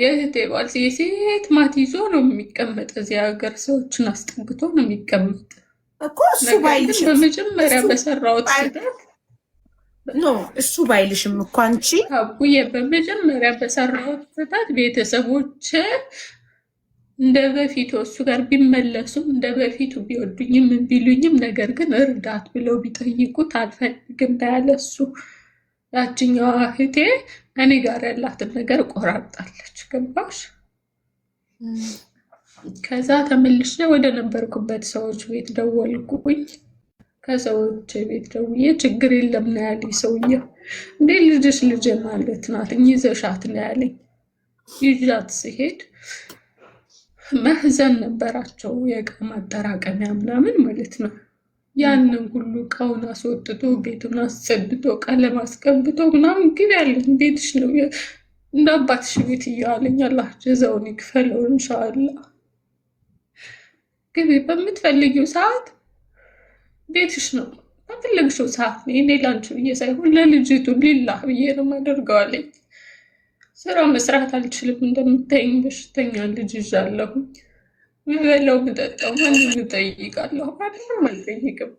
የእህቴ ባል የሴት ማት ይዞ ነው የሚቀመጥ። እዚህ ሀገር ሰዎችን አስጠግቶ ነው የሚቀመጥ እኮ። እሱ ባይልሽ በመጀመሪያ በሰራሁት ስህተት እሱ ባይልሽም እኮ አንቺ አቡዬ በመጀመሪያ በሰራሁት ስህተት ቤተሰቦች እንደ በፊቱ እሱ ጋር ቢመለሱም እንደ በፊቱ ቢወዱኝም ቢሉኝም፣ ነገር ግን እርዳት ብለው ቢጠይቁት አልፈልግም ያለ እሱ። ያችኛዋ እህቴ እኔ ጋር ያላትን ነገር ቆራርጣለች። ገባሽ? ከዛ ተመልሼ ወደ ነበርኩበት ሰዎች ቤት ደወልኩኝ። ከሰዎች ቤት ደውዬ ችግር የለም ነው ያለኝ ሰውዬው። እንዴ ልጅሽ ልጅ ማለት ናት ይዘሻት ነው ያለኝ። ይዣት ሲሄድ መህዘን ነበራቸው፣ የእቃ ማጠራቀሚያ ምናምን ማለት ነው። ያንን ሁሉ እቃውን አስወጥቶ ቤቱን አስጸድቶ ቀለም አስቀብቶ ምናምን ግቢ ያለኝ ቤትሽ ነው እንደ አባትሽ ቤት እያለኝ አላህ ጀዛውን ይክፈለው እንሻአላ። ግቢ በምትፈልጊው ሰዓት ቤትሽ ነው፣ በፈለግሽው ሰዓት ነው። እኔ ላንቺ ብዬ ሳይሆን ለልጅቱ ሊላህ ብዬ ነው የማደርገው አለኝ። ስራ መስራት አልችልም፣ እንደምታይኝ በሽተኛ ልጅ ይዣለሁ። ምበላው ምጠጣው ማንም እጠይቃለሁ? ማንም አልጠይቅም።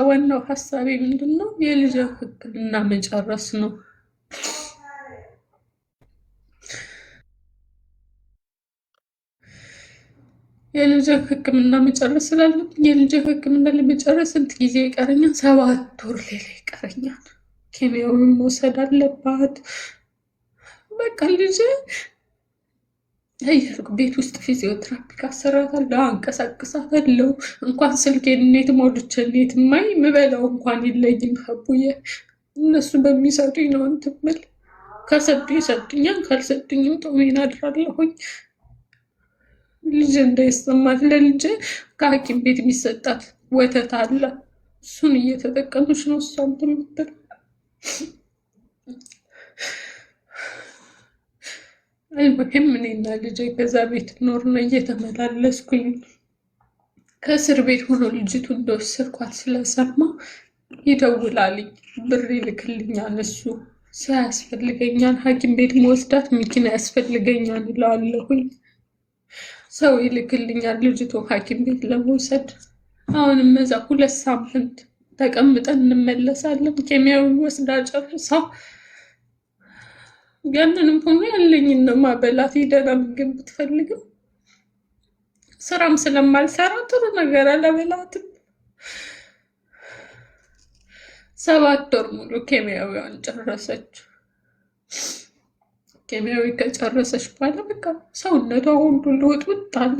ዋናው ሀሳቤ ምንድን ነው? የልጅ ሕክምና መጨረስ ነው። የልጅ ሕክምና መጨረስ ስላለብኝ የልጅ ሕክምና ለመጨረስ ስንት ጊዜ ይቀረኛል? 7 ወር ሌላ ይቀረኛል። ኬሚያውን መውሰድ አለባት። በቃ ልጅ እያልኩ ቤት ውስጥ ፊዚዮቴራፒ ካሰራታለሁ፣ አንቀሳቅሳታለሁ። እንኳን ስልኬን ኔት ሞልቼ ኔት ማይ ምበላው እንኳን የለኝም ሀቡዬ። እነሱ በሚሰጡኝ ነው እንትን የምል። ከሰጡኝ ሰጡኛል፣ ካልሰጡኝም ጦሜን አድራለሁኝ። ልጅ እንዳይሰማት ለልጅ ከሐኪም ቤት የሚሰጣት ወተት አለ። እሱን እየተጠቀመች ነው እሷ እንትን የምትል። አልሙሂም እኔና ልጄ ከዛ ቤት ኖር ነው እየተመላለስኩኝ። ከእስር ቤት ሆኖ ልጅቱ እንደወሰድኳት ስለሰማ ይደውላልኝ፣ ብር ይልክልኛል። እሱ ሲያስፈልገኛል ሐኪም ቤት መወስዳት መኪና ያስፈልገኛል እለዋለሁኝ። ሰው ይልክልኛል ልጅቱ ሐኪም ቤት ለመውሰድ። አሁንም እዛ 2 ሳምንት ተቀምጠን እንመለሳለን። ኬሚያዊ ወስዳ ጨርሳ ያንንም ሆኖ ያለኝን ነው ማበላት። ደህና ምግብ ብትፈልግም ስራም ስለማልሰራ ጥሩ ነገር አላበላትም። 7 ወር ሙሉ ኬሚያዊዋን ጨረሰች። ኬሚያዊ ከጨረሰች በኋላ በቃ ሰውነቷ ሁሉ ልውጥውጥ አለ።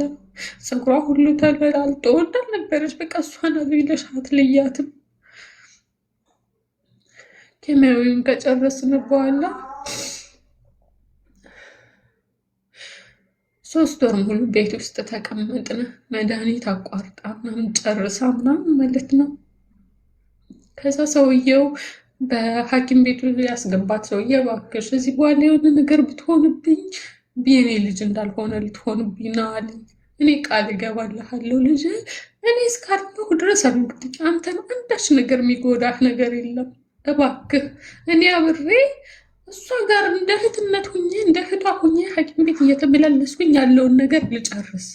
ፀጉሯ ሁሉ ተበላልጦ እንዳልነበረች በቃ እሷን አብይለሽ አትለያትም። ኬሚያዊውን ከጨረስን በኋላ 3 ወር ሙሉ ቤት ውስጥ ተቀመጥን። መድኃኒት አቋርጣ ምናምን ጨርሳ ምናምን ማለት ነው። ከዛ ሰውየው በሐኪም ቤቱ ያስገባት ሰውዬ እባክሽ እዚህ በኋላ የሆነ ነገር ብትሆንብኝ የኔ ልጅ እንዳልሆነ ልትሆንብኝ ነው አለኝ። እኔ ቃል እገባልሃለሁ ልጅ እኔ እስካለሁ ድረስ አልኩትኝ። አንተን አንዳች ነገር የሚጎዳህ ነገር የለም እባክህ። እኔ አብሬ እሷ ጋር እንደ እህትነት ሁኜ እንደ እህቷ ሁኜ ሐኪም ቤት እየተመላለስኩኝ ያለውን ነገር ልጨርስ።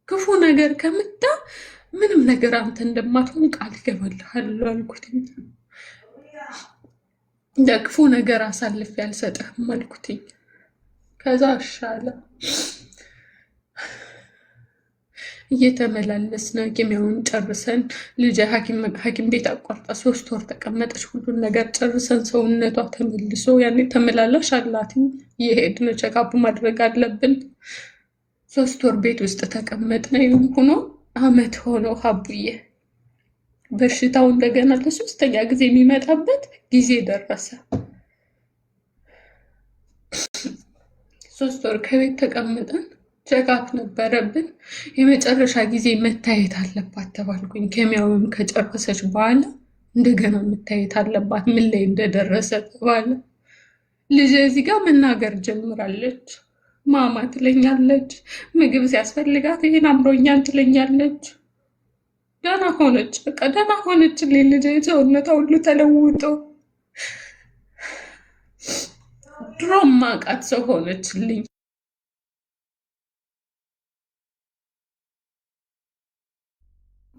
ክፉ ነገር ከምታ ምንም ነገር አንተ እንደማትሆን ቃል እገባልሃለሁ አልኩትኝ። ለክፉ ነገር አሳልፌ አልሰጥህም አልኩትኝ። ከዛ አሻለ እየተመላለስን ሐኪሚያውን ጨርሰን ልጅ ሐኪም ቤት አቋርጣ 3 ወር ተቀመጠች። ሁሉን ነገር ጨርሰን ሰውነቷ ተመልሶ ያኔ ተመላላሽ አላትኝ የሄድን ቼክአፕ ማድረግ አለብን። 3 ወር ቤት ውስጥ ተቀመጥን። ይሁን ሆኖ አመት ሆነው ሀቡዬ በሽታው እንደገና ለ3ኛ ጊዜ የሚመጣበት ጊዜ ደረሰ። 3 ወር ከቤት ተቀምጠን ቼክአፕ ነበረብን። የመጨረሻ ጊዜ መታየት አለባት ተባልኩኝ። ኬሚያውም ከጨረሰች በኋላ እንደገና መታየት አለባት ምን ላይ እንደደረሰ ተባለ። ልጅ እዚህ ጋር መናገር ጀምራለች። ማማ ትለኛለች። ምግብ ሲያስፈልጋት ይሄን አምሮኛል ትለኛለች። ደህና ሆነች። በቃ ደህና ሆነች። ልጅ ሰውነቷ ሁሉ ተለውጦ ድሮም ማቃት ሰው ሆነችልኝ።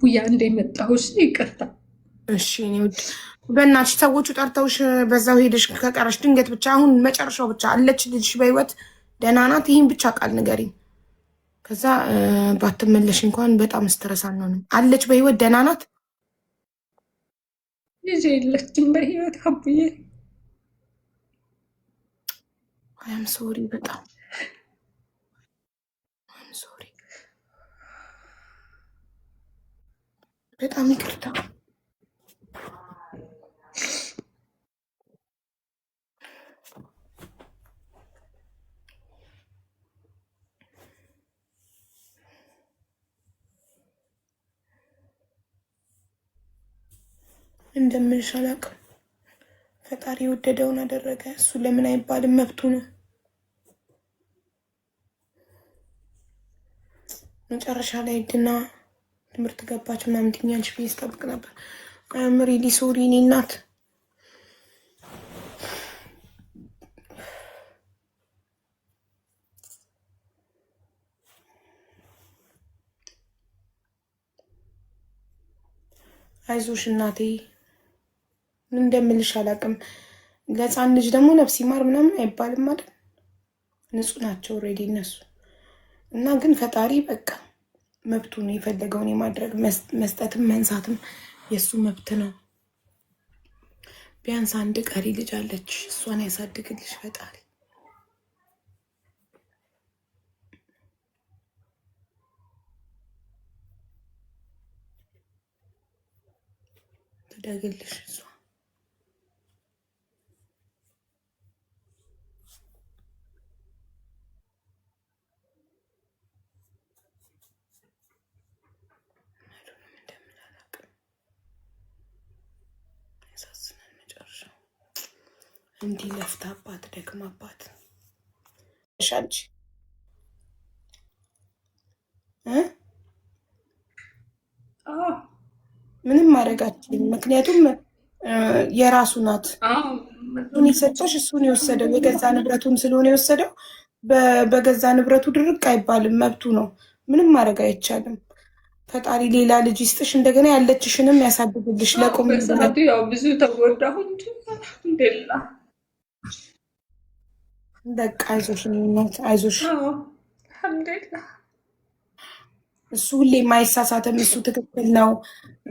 ቡያ እንደመጣሁሽ ይቅርታ። እሺ እኔ ውድ በእናትሽ ሰዎቹ ጠርተውሽ በዛው ሄደሽ ከቀረሽ ድንገት ብቻ አሁን መጨረሻው ብቻ አለች ልጅሽ በህይወት ደህና ናት? ይህን ብቻ ቃል ንገሪኝ። ከዛ ባትመለሽ እንኳን በጣም ስትረሳ አንሆንም። አለች በህይወት ደህና ናት? ልጅ የለችም በህይወት ሀቡዬ። አም ሶሪ በጣም አም ሶሪ በጣም ይቅርታ። እንደምልሽ አላውቅም። ፈጣሪ የወደደውን አደረገ። እሱ ለምን አይባልም፣ መብቱ ነው። መጨረሻ ላይ ድና ትምህርት ገባች ምናምን ትኛለሽ ብዬ ስጠብቅ ነበር። ምሪሊ ሶሪ እኔ እናት አይዞሽ እናቴ። ምን እንደምልሽ አላውቅም። ለሕፃን ልጅ ደግሞ ነፍስ ይማር ምናምን አይባልም አይደል? ንጹህ ናቸው ኦልሬዲ እነሱ እና ግን ፈጣሪ በቃ መብቱ ነው። የፈለገውን የማድረግ መስጠትም መንሳትም የእሱ መብት ነው። ቢያንስ አንድ ቀሪ ልጅ አለች፣ እሷን ያሳድግልሽ ፈጣሪ። ትደግልሽ እሷ። ያሳዝናል መጨረሻው። እንዲህ ለፍታባት ደክማባት ሻልች ምንም ማድረጋችን። ምክንያቱም የራሱ ናት። እሱን የሰጠሽ እሱን የወሰደው የገዛ ንብረቱን ስለሆነ የወሰደው በገዛ ንብረቱ ድርቅ አይባልም፣ መብቱ ነው። ምንም ማድረግ አይቻልም። ፈጣሪ ሌላ ልጅ ይስጥሽ፣ እንደገና ያለችሽንም ያሳድግልሽ። ለቁም በሰዓቱ ያው ብዙ ተጎዳሁ እንጂ አልሐምዱሊላህ። በቃ አይዞሽ እናት አይዞሽ። አልሐምዱሊላህ። እሱ ሁሌ የማይሳሳትም፣ እሱ ትክክል ነው።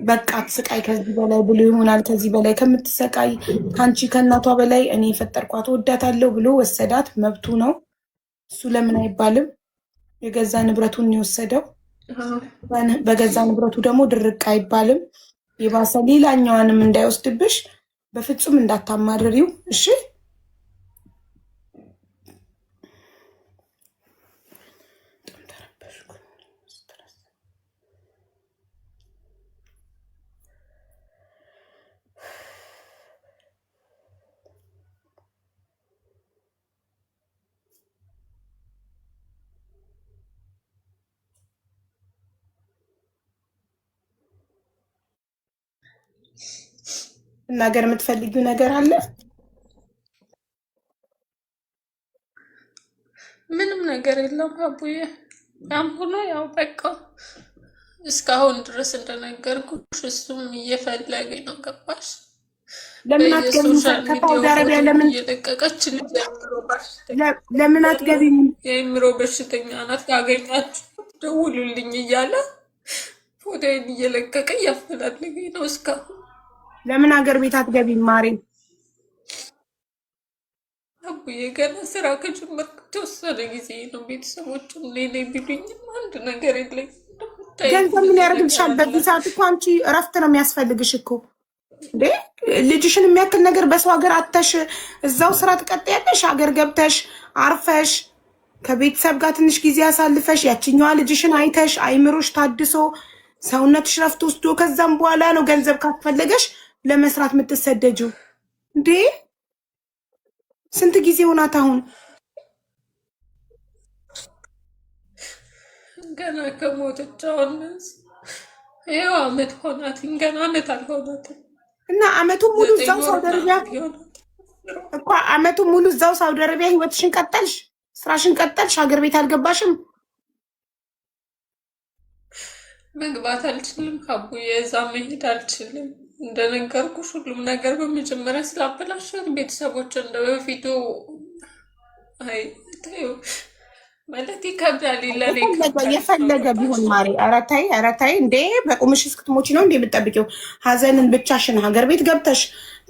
በቃ ስቃይ ከዚህ በላይ ብሎ ይሆናል። ከዚህ በላይ ከምትሰቃይ ከአንቺ ከእናቷ በላይ እኔ የፈጠርኳት ወዳታለሁ ብሎ ወሰዳት፣ መብቱ ነው። እሱ ለምን አይባልም። የገዛ ንብረቱን የወሰደው በገዛ ንብረቱ ደግሞ ድርቅ አይባልም። የባሰ ሌላኛዋንም እንዳይወስድብሽ በፍጹም እንዳታማርሪው እሺ። መናገር የምትፈልጊው ነገር አለ? ምንም ነገር የለም አቡዬ። ያም ሆኖ ያው በቃ እስካሁን ድረስ እንደነገርኩሽ እሱም እየፈለገኝ ነው። ገባሽ? ለምን አትገቢም? በየሶሻል ከሳውዲ ሚዲያው አረቢያ ፎቶ ለምን እየለቀቀች ልጅ ለምን አትገቢም? የአእምሮ በሽተኛ ናት፣ ካገኛችሁ ደውሉልኝ እያለ ፎቶዬን እየለቀቀ እያፈላለገኝ ነው እስካሁን። ለምን ሀገር ቤት አትገቢም ማሬ? አቡዬ ገና ስራ ከጀመርኩ የተወሰነ ጊዜ ነው። ቤተሰቦችም ሌላ ቢሉኝም አንድ ነገር የለኝም። ገንዘብ ምን ያደርግልሻል? በዚህ ሰዓት እኮ አንቺ እረፍት ነው የሚያስፈልግሽ እኮ እንዴ። ልጅሽን የሚያክል ነገር በሰው ሀገር አተሽ እዛው ስራ ትቀጥያለሽ? ሀገር ገብተሽ አርፈሽ ከቤተሰብ ጋር ትንሽ ጊዜ ያሳልፈሽ ያችኛዋ ልጅሽን አይተሽ አይምሮሽ ታድሶ ሰውነትሽ ረፍት ወስዶ ከዛም በኋላ ነው ገንዘብ ካስፈለገሽ ለመስራት የምትሰደጂው እንዴ። ስንት ጊዜ ሆናት አሁን? ገና ከሞተች አሁን ይኸው አመት ሆናት። ገና አመት አልሆናትም። እና አመቱን ሙሉ እዛው ሳውዲ አረቢያ እኮ አመቱን ሙሉ እዛው ሳውዲ አረቢያ ህይወትሽን ቀጠልሽ፣ ስራሽን ቀጠልሽ፣ ሀገር ቤት አልገባሽም። መግባት አልችልም አቡዬ፣ እዛ መሄድ አልችልም። እንደነገርኩሽ ሁሉም ነገር በመጀመሪያ ስላበላሸን ቤተሰቦች እንደ በፊቱ አይ ማለት ይከብዳል። የፈለገ ቢሆን ማሪ፣ ኧረ ተይ እንዴ! በቁምሽ እስክትሞቺ ነው እንዴ የምትጠብቂው? ሀዘንን ብቻሽን ሀገር ቤት ገብተሽ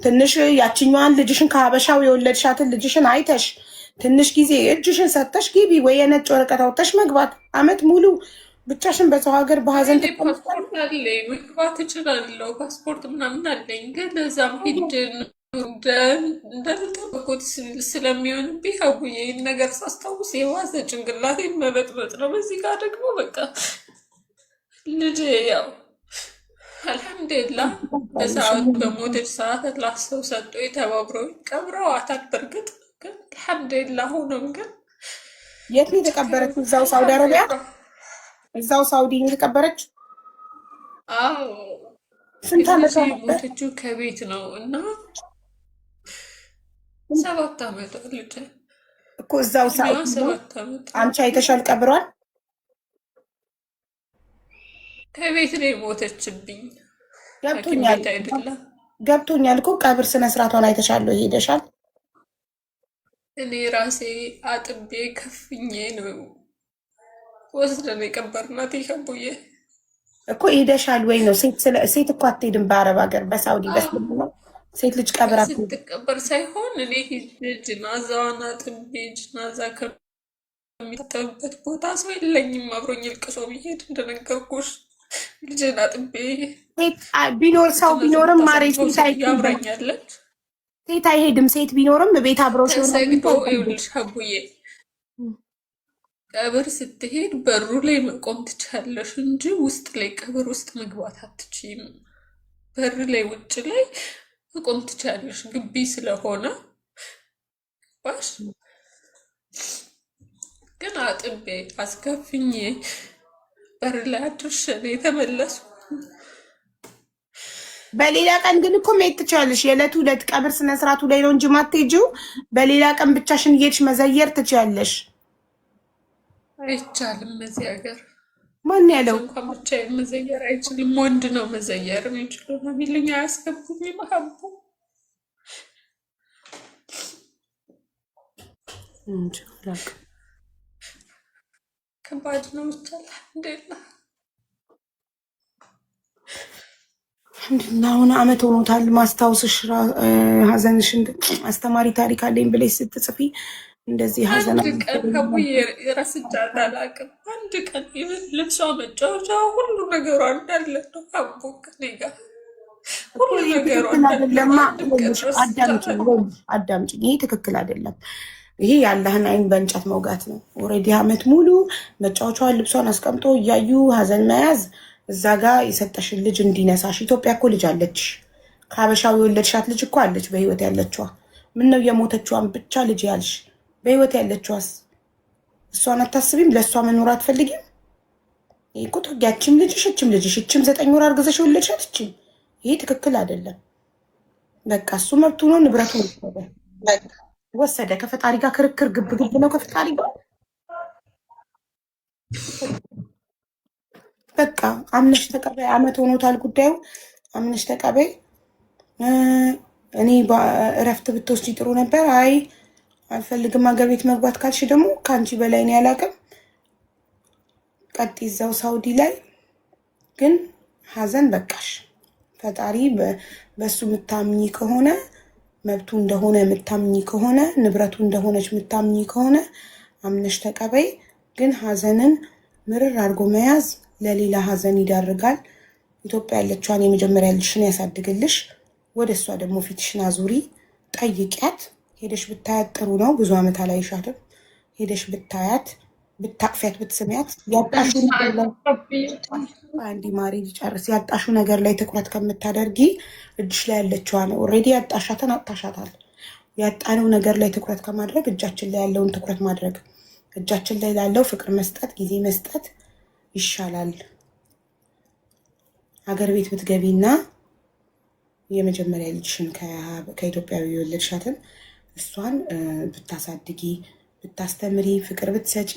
ትንሽ ያችኛዋን ልጅሽን ከሀበሻው የወለድሻትን ልጅሽን አይተሽ ትንሽ ጊዜ እጅሽን ሰጥተሽ ግቢ፣ ወይ የነጭ ወረቀት አውጥተሽ መግባት። አመት ሙሉ ብቻሽን በሰው ሀገር በሀዘን ፓስፖርት አለኝ፣ መግባት እችላለሁ። ፓስፖርት ምናምን አለኝ። ግን እዛም ሂድ እንደልጠበቁት ስለሚሆንብኝ አቡዬ ይህን ነገር ሳስታውስ የዋዘ ጭንቅላቴ መበጥበጥ ነው። በዚህ ጋር ደግሞ በቃ ልጅ ያው አልሐምዱሊላህ በሰዓት በሞተች ሰዓት ላሰው ሰጥቶ የተባብረው ቀብረዋታል። በእርግጥ ግን አልሐምዱሊላህ ሆኖም ግን የት ነው የተቀበረችው? እዛው ሳውዲ አረቢያ እዛው ሳውዲ የተቀበረች? አዎ ስንት ዓመት ሞተችው? ከቤት ነው እና 7 ዓመት ልጅ እኮ እዛው ሳውዲ 7 ዓመት። አንቺ አይተሻል ቀብሯል? ከቤት ነው የሞተችብኝ። ገብቶኛል አይደለም ገብቶኛል እኮ ቀብር ስነ ስርዓቷን አይተሻለሁ? ሄደሻል? እኔ ራሴ አጥቤ ከፍኜ ነው ወስደን የቀበርናት። ይከቡዬ እኮ ሄደሻል ወይ ነው? ሴት እኮ አትሄድም በአረብ ሀገር በሳውዲ በስልምና ሴት ልጅ ቀብር ስትቀበር ሳይሆን እኔ ጅናዛዋን አጥቤ ጅናዛ ከሚታተምበት ቦታ ሰው የለኝም አብሮኝ ልቅሶ ብሄድ እንደነገርኩሽ ልጅን አጥቤ ቢኖር ሰው ቢኖርም ማሬ ያምረኛለች። ሴት አይሄድም። ሴት ቢኖርም ቤት አብረው ሲሆን ተሰግዶ ይኸውልሽ አቡዬ ቀብር ስትሄድ በሩ ላይ መቆም ትችያለሽ እንጂ ውስጥ ላይ ቀብር ውስጥ መግባት አትችይም። በር ላይ ውጭ ላይ መቆም ትችያለሽ፣ ግቢ ስለሆነ ባሽ። ግን አጥቤ አስከፍኜ በር ላይ አድርሼ ነው የተመለስኩ። በሌላ ቀን ግን እኮ መሄድ ትችያለሽ። የዕለት ሁለት ቀብር ስነስርዓቱ ላይ ነው እንጂ ማትሄጂው በሌላ ቀን ብቻሽን እየሄድሽ መዘየር ትችያለሽ። አይቻልም እዚህ ሀገር። ማን ያለው? እንኳን ብቻዬን መዘየር አይችልም፣ ወንድ ነው መዘየር የሚችለው ነው የሚሉኝ። አያስገቡኝም። ሀቡ ከባድ ነው። ይቻላል አልሐምዱሊላህ። አሁን አመት ሆኖታል ማስታወስሽ ሀዘንሽን። አስተማሪ ታሪክ አለኝ ብለሽ ስትጽፊ እንደዚህ ሀዘን አንድ ቀን ከቡዬ ረስቻት አላውቅም። አንድ ቀን ልብሷ፣ መጫወቻ፣ ሁሉ ነገሯ እንዳለ ነው። አቦ ከኔ ጋር ሁሉ ነገሯ አዳምጪኝ፣ ይሄ ትክክል አይደለም። ይሄ የአላህን አይን በእንጨት መውጋት ነው። ኦልሬዲ አመት ሙሉ መጫወቻዋን ልብሷን አስቀምጦ እያዩ ሀዘን መያዝ እዛ ጋር የሰጠሽን ልጅ እንዲነሳሽ። ኢትዮጵያ እኮ ልጅ አለች፣ ከሀበሻው የወለድሻት ልጅ እኮ አለች በህይወት ያለችዋ። ምነው የሞተችዋን ብቻ ልጅ ያልሽ? በህይወት ያለችዋስ እሷን አታስቢም? ለእሷ መኖር አትፈልጊም? ይህ እኮ ያችም ልጅሽ እችም ልጅሽ፣ እችም 9 ወር አርግዘሽ የወለድሻት እችም ይሄ ትክክል አይደለም። በቃ እሱ መብቱ ነው፣ ንብረቱ ወሰደ። ከፈጣሪ ጋር ክርክር ግብግብ ነው ከፈጣሪ ጋር። በቃ አምነሽ ተቀበይ። አመት ሆኖታል ጉዳዩ። አምነሽ ተቀበይ። እኔ እረፍት ብትወስጂ ጥሩ ነበር። አይ አልፈልግም ሀገር ቤት መግባት ካልሽ ደግሞ ከአንቺ በላይ እኔ አላውቅም። ቀጥ ይዛው ሳውዲ ላይ ግን ሀዘን በቃሽ። ፈጣሪ በሱ የምታምኚ ከሆነ መብቱ እንደሆነ የምታምኚ ከሆነ ንብረቱ እንደሆነች የምታምኚ ከሆነ አምነሽ ተቀበይ። ግን ሀዘንን ምርር አድርጎ መያዝ ለሌላ ሀዘን ይዳርጋል። ኢትዮጵያ ያለችዋን የመጀመሪያ ልጅሽን ያሳድግልሽ። ወደ እሷ ደግሞ ፊትሽን አዙሪ፣ ጠይቂያት። ሄደሽ ብታያት ጥሩ ነው። ብዙ ዓመት አላይሻትም። ሄደሽ ብታያት፣ ብታቅፊያት፣ ብትስሚያት ያጣሹ ነገር ላይ አንዲ ማሪ ሊጨርስ ያጣሹ ነገር ላይ ትኩረት ከምታደርጊ እጅሽ ላይ ያለችዋን ኦልሬዲ ያጣሻትን አጣሻታል። ያጣነው ነገር ላይ ትኩረት ከማድረግ እጃችን ላይ ያለውን ትኩረት ማድረግ፣ እጃችን ላይ ላለው ፍቅር መስጠት፣ ጊዜ መስጠት ይሻላል። ሀገር ቤት ብትገቢና የመጀመሪያ ልጅሽን ከኢትዮጵያዊ የወለድሻትን እሷን ብታሳድጊ፣ ብታስተምሪ፣ ፍቅር ብትሰጪ፣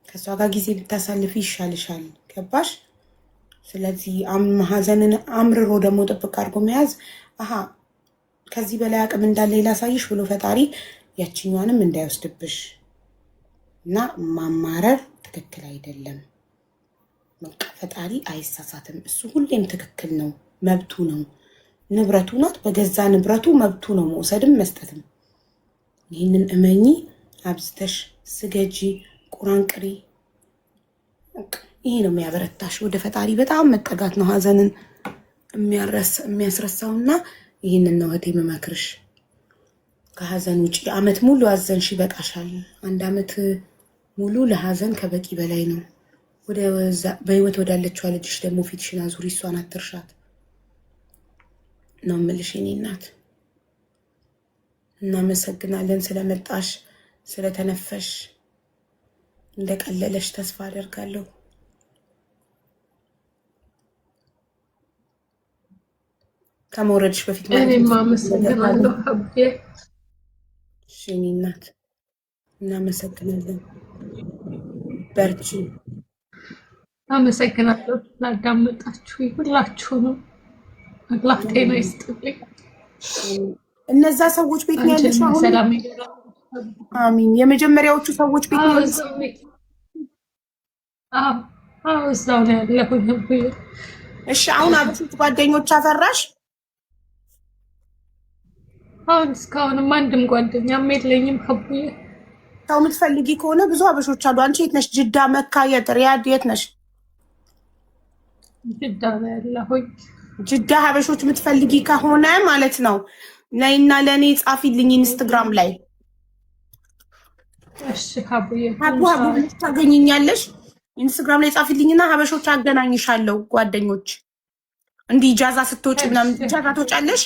ከእሷ ጋር ጊዜ ብታሳልፊ ይሻልሻል። ገባሽ? ስለዚህ ሀዘንን አምርሮ ደግሞ ጥብቅ አድርጎ መያዝ ከዚህ በላይ አቅም እንዳለ ላሳይሽ ብሎ ፈጣሪ ያችኛዋንም እንዳይወስድብሽ እና ማማረር ትክክል አይደለም። በቃ ፈጣሪ አይሳሳትም። እሱ ሁሌም ትክክል ነው። መብቱ ነው። ንብረቱ ናት። በገዛ ንብረቱ መብቱ ነው መውሰድም መስጠትም። ይህንን እመኚ። አብዝተሽ ስገጂ፣ ቁራን ቅሪ። ይሄ ነው የሚያበረታሽ። ወደ ፈጣሪ በጣም መጠጋት ነው ሀዘንን የሚያስረሳውና ይህንን ነው እህቴ የምመክርሽ። ከሀዘን ውጭ አመት ሙሉ አዘንሽ ይበቃሻል። 1 አመት ሙሉ ለሀዘን ከበቂ በላይ ነው። በህይወት ወዳለችዋ ልጅሽ ደግሞ ፊትሽን አዙሪ። እሷን አትርሻት ነው የምልሽ የኔ እናት። እናመሰግናለን ስለመጣሽ፣ ስለተነፈሽ። እንደቀለለሽ ተስፋ አደርጋለሁ። ከመውረድሽ በፊት እኔም አመሰግናለሁ የኔ እናት። እናመሰግናለን። በርቺ። አመሰግናለሁ ላዳመጣችሁ ሁላችሁንም። አላህ ጤና ይስጥልኝ። እነዛ ሰዎች ቤት ነው ያለሽ አሁን? ሰላም አሚን። የመጀመሪያዎቹ ሰዎች ቤት ነው ያለሽ? እዛው ነው ያለሁኝ። እሺ አሁን አብሽት ጓደኞች አፈራሽ? አሁን እስካሁንም አንድም ጓደኛም የለኝም። ሀቡዬ ሰው የምትፈልጊ ከሆነ ብዙ አበሾች አሉ። አንቺ የት ነሽ? ጅዳ፣ መካ፣ ሪያድ የት ነሽ? ጅዳ ነው ያለሁኝ። ጅዳ ሀበሾች የምትፈልጊ ከሆነ ማለት ነው ነይና ለእኔ ጻፊልኝ ኢንስታግራም ላይ። እሺ ሀቡዬ ሀቡ ታገኝኛለሽ። ኢንስታግራም ላይ ጻፊልኝና ሀበሾች አገናኝሻለሁ። ጓደኞች እንዲህ ኢጃዛ ስትወጪ ምናምን ኢጃዛ ትወጫለሽ።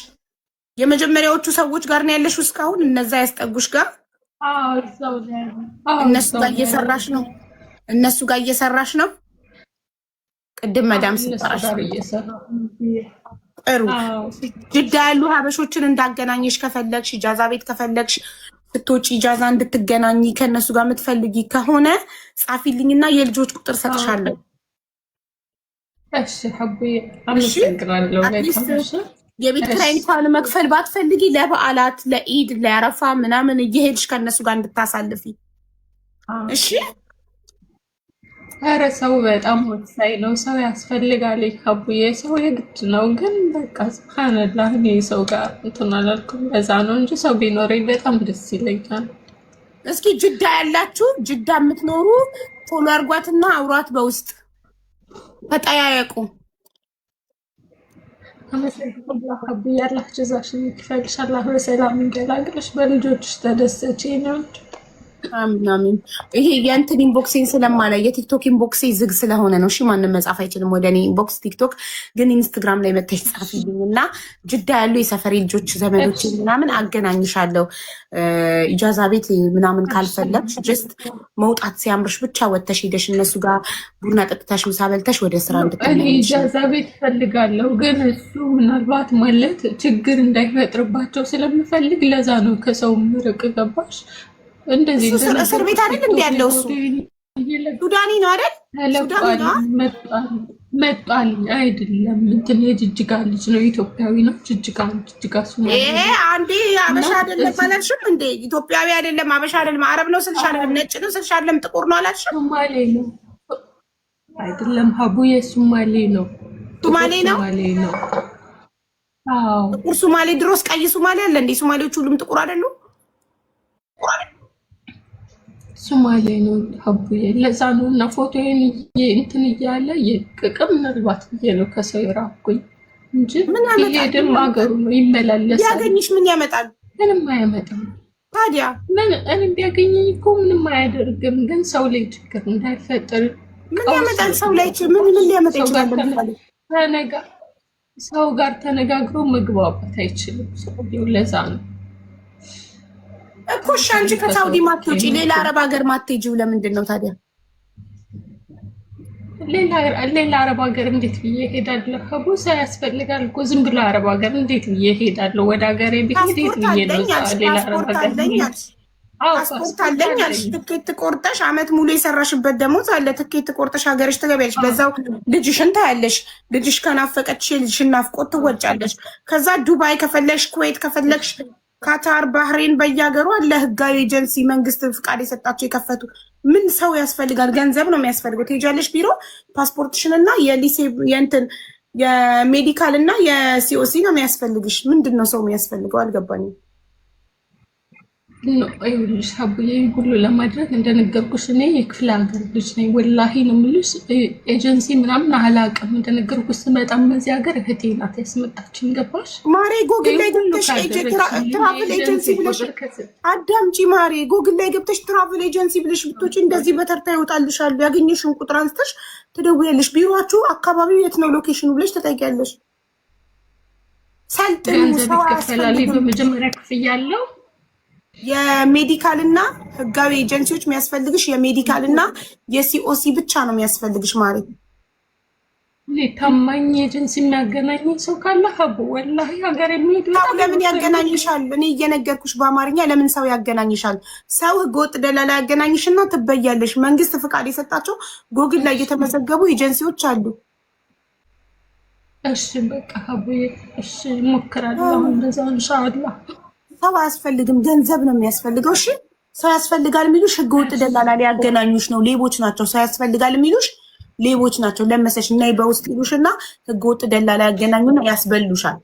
የመጀመሪያዎቹ ሰዎች ጋር ነው ያለሽው እስካሁን? እነዛ ያስጠጉሽ ጋር እነሱ ጋር እየሰራሽ ነው? እነሱ ጋር እየሰራሽ ነው? ቅድም መዳም ስጠራሽ ጥሩ። ጅዳ ያሉ ሀበሾችን እንዳገናኘሽ ከፈለግሽ፣ ኢጃዛ ቤት ከፈለግሽ ስትወጪ ኢጃዛ እንድትገናኝ ከእነሱ ጋር የምትፈልጊ ከሆነ ጻፊልኝና የልጆች ቁጥር ሰጥሻለሁ። እሺ ሀቡዬ አመሰግናለሁ። የቤት ኪራይ እንኳን መክፈል ባትፈልጊ ለበዓላት፣ ለኢድ፣ ለአረፋ ምናምን እየሄድሽ ከእነሱ ጋር እንድታሳልፊ። እሺ ኧረ ሰው በጣም ወሳኝ ነው። ሰው ያስፈልጋል። ሀቡዬ ሰው የግድ ነው። ግን በቃ ስብሓንላህ እኔ ሰው ጋር እንትን አላልኩም። በዛ ነው እንጂ ሰው ቢኖረኝ በጣም ደስ ይለኛል። እስኪ ጅዳ ያላችሁ ጅዳ የምትኖሩ ፎሎ አርጓትና አውሯት በውስጥ ተጠያየቁ። አመሰግናለሁ ሀቡዬ። አላህ ጀዛሽን ይክፈልሽ። አላህ በሰላም እንገላግልሽ። በልጆችሽ ተደሰች ነው። አምናምን ይሄ የእንትን ኢንቦክሴን ስለማላይ የቲክቶክ ኢንቦክሴ ዝግ ስለሆነ ነው። እሺ ማንም መጻፍ አይችልም ወደ እኔ ኢንቦክስ። ቲክቶክ ግን ኢንስታግራም ላይ መተሽ ጻፊልኝ እና ጅዳ ያሉ የሰፈሬ ልጆች ዘመዶች ምናምን አገናኝሻለሁ። ኢጃዛ ቤት ምናምን ካልፈለግሽ ጀስት መውጣት ሲያምርሽ ብቻ ወተሽ ሄደሽ እነሱ ጋር ቡና ጠጥተሽ ምሳ በልተሽ ወደ ስራ እንድትመለሺ። ኢጃዛ ቤት ፈልጋለሁ፣ ግን እሱ ምናልባት ማለት ችግር እንዳይፈጥርባቸው ስለምፈልግ ለዛ ነው ከሰው ምርቅ ገባሽ። እንደዚህ እስር ቤት አይደል እንዲ ያለው እሱ ሱዳኒ ነው አይደል? መጣል አይደለም እንትን የጅጅጋ ልጅ ነው፣ ኢትዮጵያዊ ነው። ጅጅጋ ይሄ አንዴ አበሻ አይደለም አላልሽም እንዴ? ኢትዮጵያዊ አይደለም አበሻ አይደለም አረብ ነው ስልሽ አይደለም ነጭ ነው ስልሽ አይደለም ጥቁር ነው አላልሽም? ሶማሌ ነው አይደለም ሀቡዬ፣ ሶማሌ ነው። ሶማሌ ነው። አዎ ጥቁር ሶማሌ፣ ድሮስ ቀይ ሶማሌ አለ እንዴ? ሶማሌዎች ሁሉም ጥቁር አይደሉም? ሶማሌ ነው ሀቡዬ። ለዛ ነው እና ፎቶዬን እንትን እያለ የቅቅም ምናልባት ብዬ ነው ከሰው የራኩኝ እንጂ ይሄድም ሀገሩ ነው ይመላለሳል። ያገኝሽ ምን ያመጣል? ምንም አያመጣም። ታዲያ ምን እኔ ቢያገኘኝ እኮ ምንም አያደርግም። ግን ሰው ላይ ችግር እንዳይፈጠር ምን ያመጣል? ሰው ላይ ምን ሊያመጣ ይችላል? ሰው ጋር ተነጋግሮ መግባባት አይችልም ሰውየው። ለዛ ነው እኮ እሺ፣ አንቺ ከሳውዲ ማትወጪ ሌላ አረብ ሀገር ማትሄጂው ለምንድን ነው ታዲያ? ሌላ አረብ ሀገር እንዴት ብዬ እሄዳለሁ? ሀቡ ሰው ያስፈልጋል እኮ። ዝም ብሎ አረብ ሀገር እንዴት ብዬ እሄዳለሁ? ወደ ሀገሬ ብሄድ የት ብዬ ነው ሌላ አረብ ሀገር? ፓስፖርት አለኝ አልሽ፣ ትኬት ቆርጠሽ አመት ሙሉ የሰራሽበት ደሞዝ አለ። ትኬት ቆርጠሽ ሀገርሽ ትገቢያለሽ። በዛው ልጅሽን ታያለሽ። ልጅሽ ከናፈቀች ልጅሽን ናፍቆት ትወጫለሽ። ከዛ ዱባይ ከፈለግሽ፣ ኩዌት ከፈለግሽ፣ ካታር፣ ባህሬን በየሀገሩ አለ ህጋዊ ኤጀንሲ መንግስት ፍቃድ የሰጣቸው የከፈቱ። ምን ሰው ያስፈልጋል? ገንዘብ ነው የሚያስፈልገው። ትሄጃለሽ ቢሮ ፓስፖርትሽን እና የሊሴ የእንትን የሜዲካል እና የሲኦሲ ነው የሚያስፈልግሽ። ምንድን ነው ሰው የሚያስፈልገው? አልገባኝም። ይኸውልሽ ሀቡዬ ሁሉ ለማድረግ እንደነገርኩሽ እኔ የክፍለ ሀገር ልጅ ነኝ። ወላሂ ነው የምልሽ። ኤጀንሲ ምናምን አላውቅም። እንደነገርኩሽ ስመጣም በዚህ ሀገር እህቴ ናት ያስመጣችኝ። ገባሽ ማሬ? ጎግል ላይ ገብተሽ ትራቭል ኤጀንሲ ብለሽ አዳምጪ ማሬ። ጎግል ላይ ገብተሽ ትራቭል ኤጀንሲ ብለሽ ብትወጪ እንደዚህ በተርታ ይወጣልሻሉ። ያገኘሽን ቁጥር አንስተሽ ትደውያለሽ። ቢሮአችሁ አካባቢው የት ነው ሎኬሽኑ ብለሽ ትጠይቂያለሽ። ሰልጥኑ። ሰው ያስፈልጋል። በመጀመሪያ ክፍያ ያለው የሜዲካል እና ህጋዊ ኤጀንሲዎች የሚያስፈልግሽ የሜዲካል እና የሲኦሲ ብቻ ነው የሚያስፈልግሽ ማለት ነው። ታማኝ ኤጀንሲ የሚያገናኝ ሰው ካለ ሀቡ ወላሂ ሀገር የሚሄድ ለምን ያገናኝሻል? እኔ እየነገርኩሽ በአማርኛ ለምን ሰው ያገናኝሻል? ሰው ህገወጥ ደላላ ያገናኝሽና ትበያለሽ። መንግስት ፍቃድ የሰጣቸው ጎግል ላይ የተመዘገቡ ኤጀንሲዎች አሉ። እሺ በቃ ሀቡ እሺ ሞክራለሁ። እንደዛ ኢንሻአላህ። ሰው አያስፈልግም፣ ገንዘብ ነው የሚያስፈልገው። እሺ ሰው ያስፈልጋል የሚሉሽ ህገወጥ ደላላ ሊያገናኙሽ ነው። ሌቦች ናቸው። ሰው ያስፈልጋል የሚሉሽ ሌቦች ናቸው። ለመሰሽ እና በውስጥ ይሉሽና ህገወጥ ደላላ ያገናኙና ያስበሉሻል።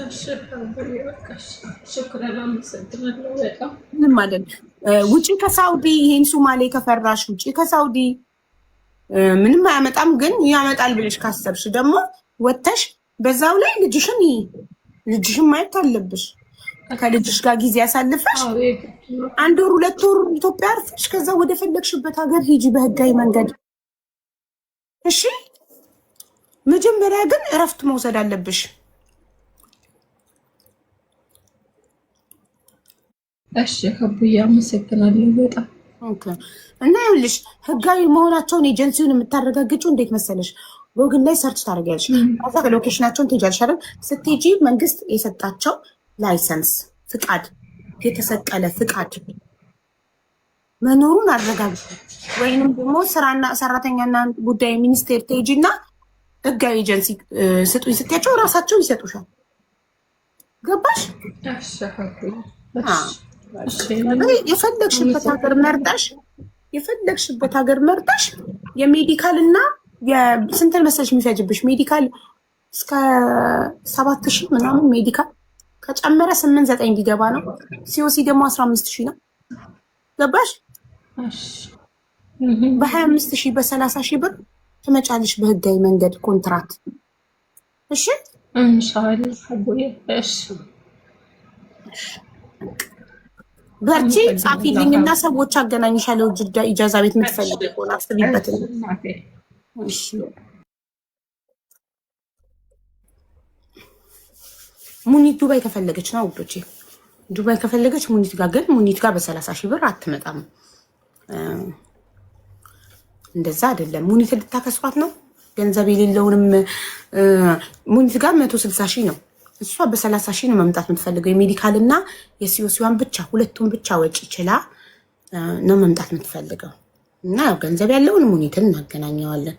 እሺ በቃሽ። ሽክራን አመሰግናለሁ በጣም። ምን ማለት ውጪ ከሳውዲ ይሄን ሶማሌ ከፈራሽ ውጪ ከሳውዲ ምንም አያመጣም። ግን ያመጣል ብለሽ ካሰብሽ ደግሞ ወተሽ በዛው ላይ ልጅሽን ማየት አለብሽ። ከልጅሽ ጋር ጊዜ ያሳልፈሽ 1 ወር 2 ወር ኢትዮጵያ አርፈሽ ከዛ ወደ ፈለግሽበት ሀገር ሂጂ በህጋዊ መንገድ። እሺ መጀመሪያ ግን እረፍት መውሰድ አለብሽ። እሺ ሀቡዬ አመሰግናለሁ በጣም። ኦኬ እና ይኸውልሽ ህጋዊ መሆናቸውን ኤጀንሲውን የምታረጋግጪው እንዴት መሰለሽ? ጎግል ላይ ሰርች ታደርጊያለሽ። ከዛ ሎኬሽናቸውን ትሄጃለሽ አይደል? ስትሄጂ መንግስት የሰጣቸው ላይሰንስ ፍቃድ፣ የተሰቀለ ፍቃድ መኖሩን አረጋግጡ። ወይንም ደግሞ ስራና ሰራተኛና ጉዳይ ሚኒስቴር ትሄጂና ህጋዊ ኤጀንሲ ስጡኝ ስትያቸው እራሳቸው ይሰጡሻል። ገባሽ? የፈለግሽበት ሀገር መርጠሽ የሜዲካል እና የስንት መሰለሽ የሚፈጅብሽ? ሜዲካል እስከ 7000 ምናምን ሜዲካል ከጨመረ 8-9 ሊገባ ነው። ሲኦሲ ደግሞ 15000 ነው። ገባሽ? በ25000 በ30000 ብር ትመጫለሽ በህጋዊ መንገድ ኮንትራት። እሺ ኢንሻአላህ ሀቡዬ። እሺ በርቺ ጻፊልኝ እና ሰዎች አገናኝሻለሁ። ጅዳ ኢጃዛ ቤት የምትፈልግ ሆነ አስቢበት። እሺ ሙኒት ዱባይ ከፈለገች ነው ውዶቼ፣ ዱባይ ከፈለገች ሙኒት ጋር ግን ሙኒት ጋር በ30,000 ብር አትመጣም። እንደዛ አይደለም። ሙኒት ልታከስሯት ነው ገንዘብ የሌለውንም። ሙኒት ጋር 160,000 ነው። እሷ በ30,000 ነው መምጣት የምትፈልገው። የሜዲካል እና የሲኦሲዋን ብቻ ሁለቱን ብቻ ወጪ ይችላ ነው መምጣት የምትፈልገው። እና ያው ገንዘብ ያለውን ሙኒትን እናገናኘዋለን።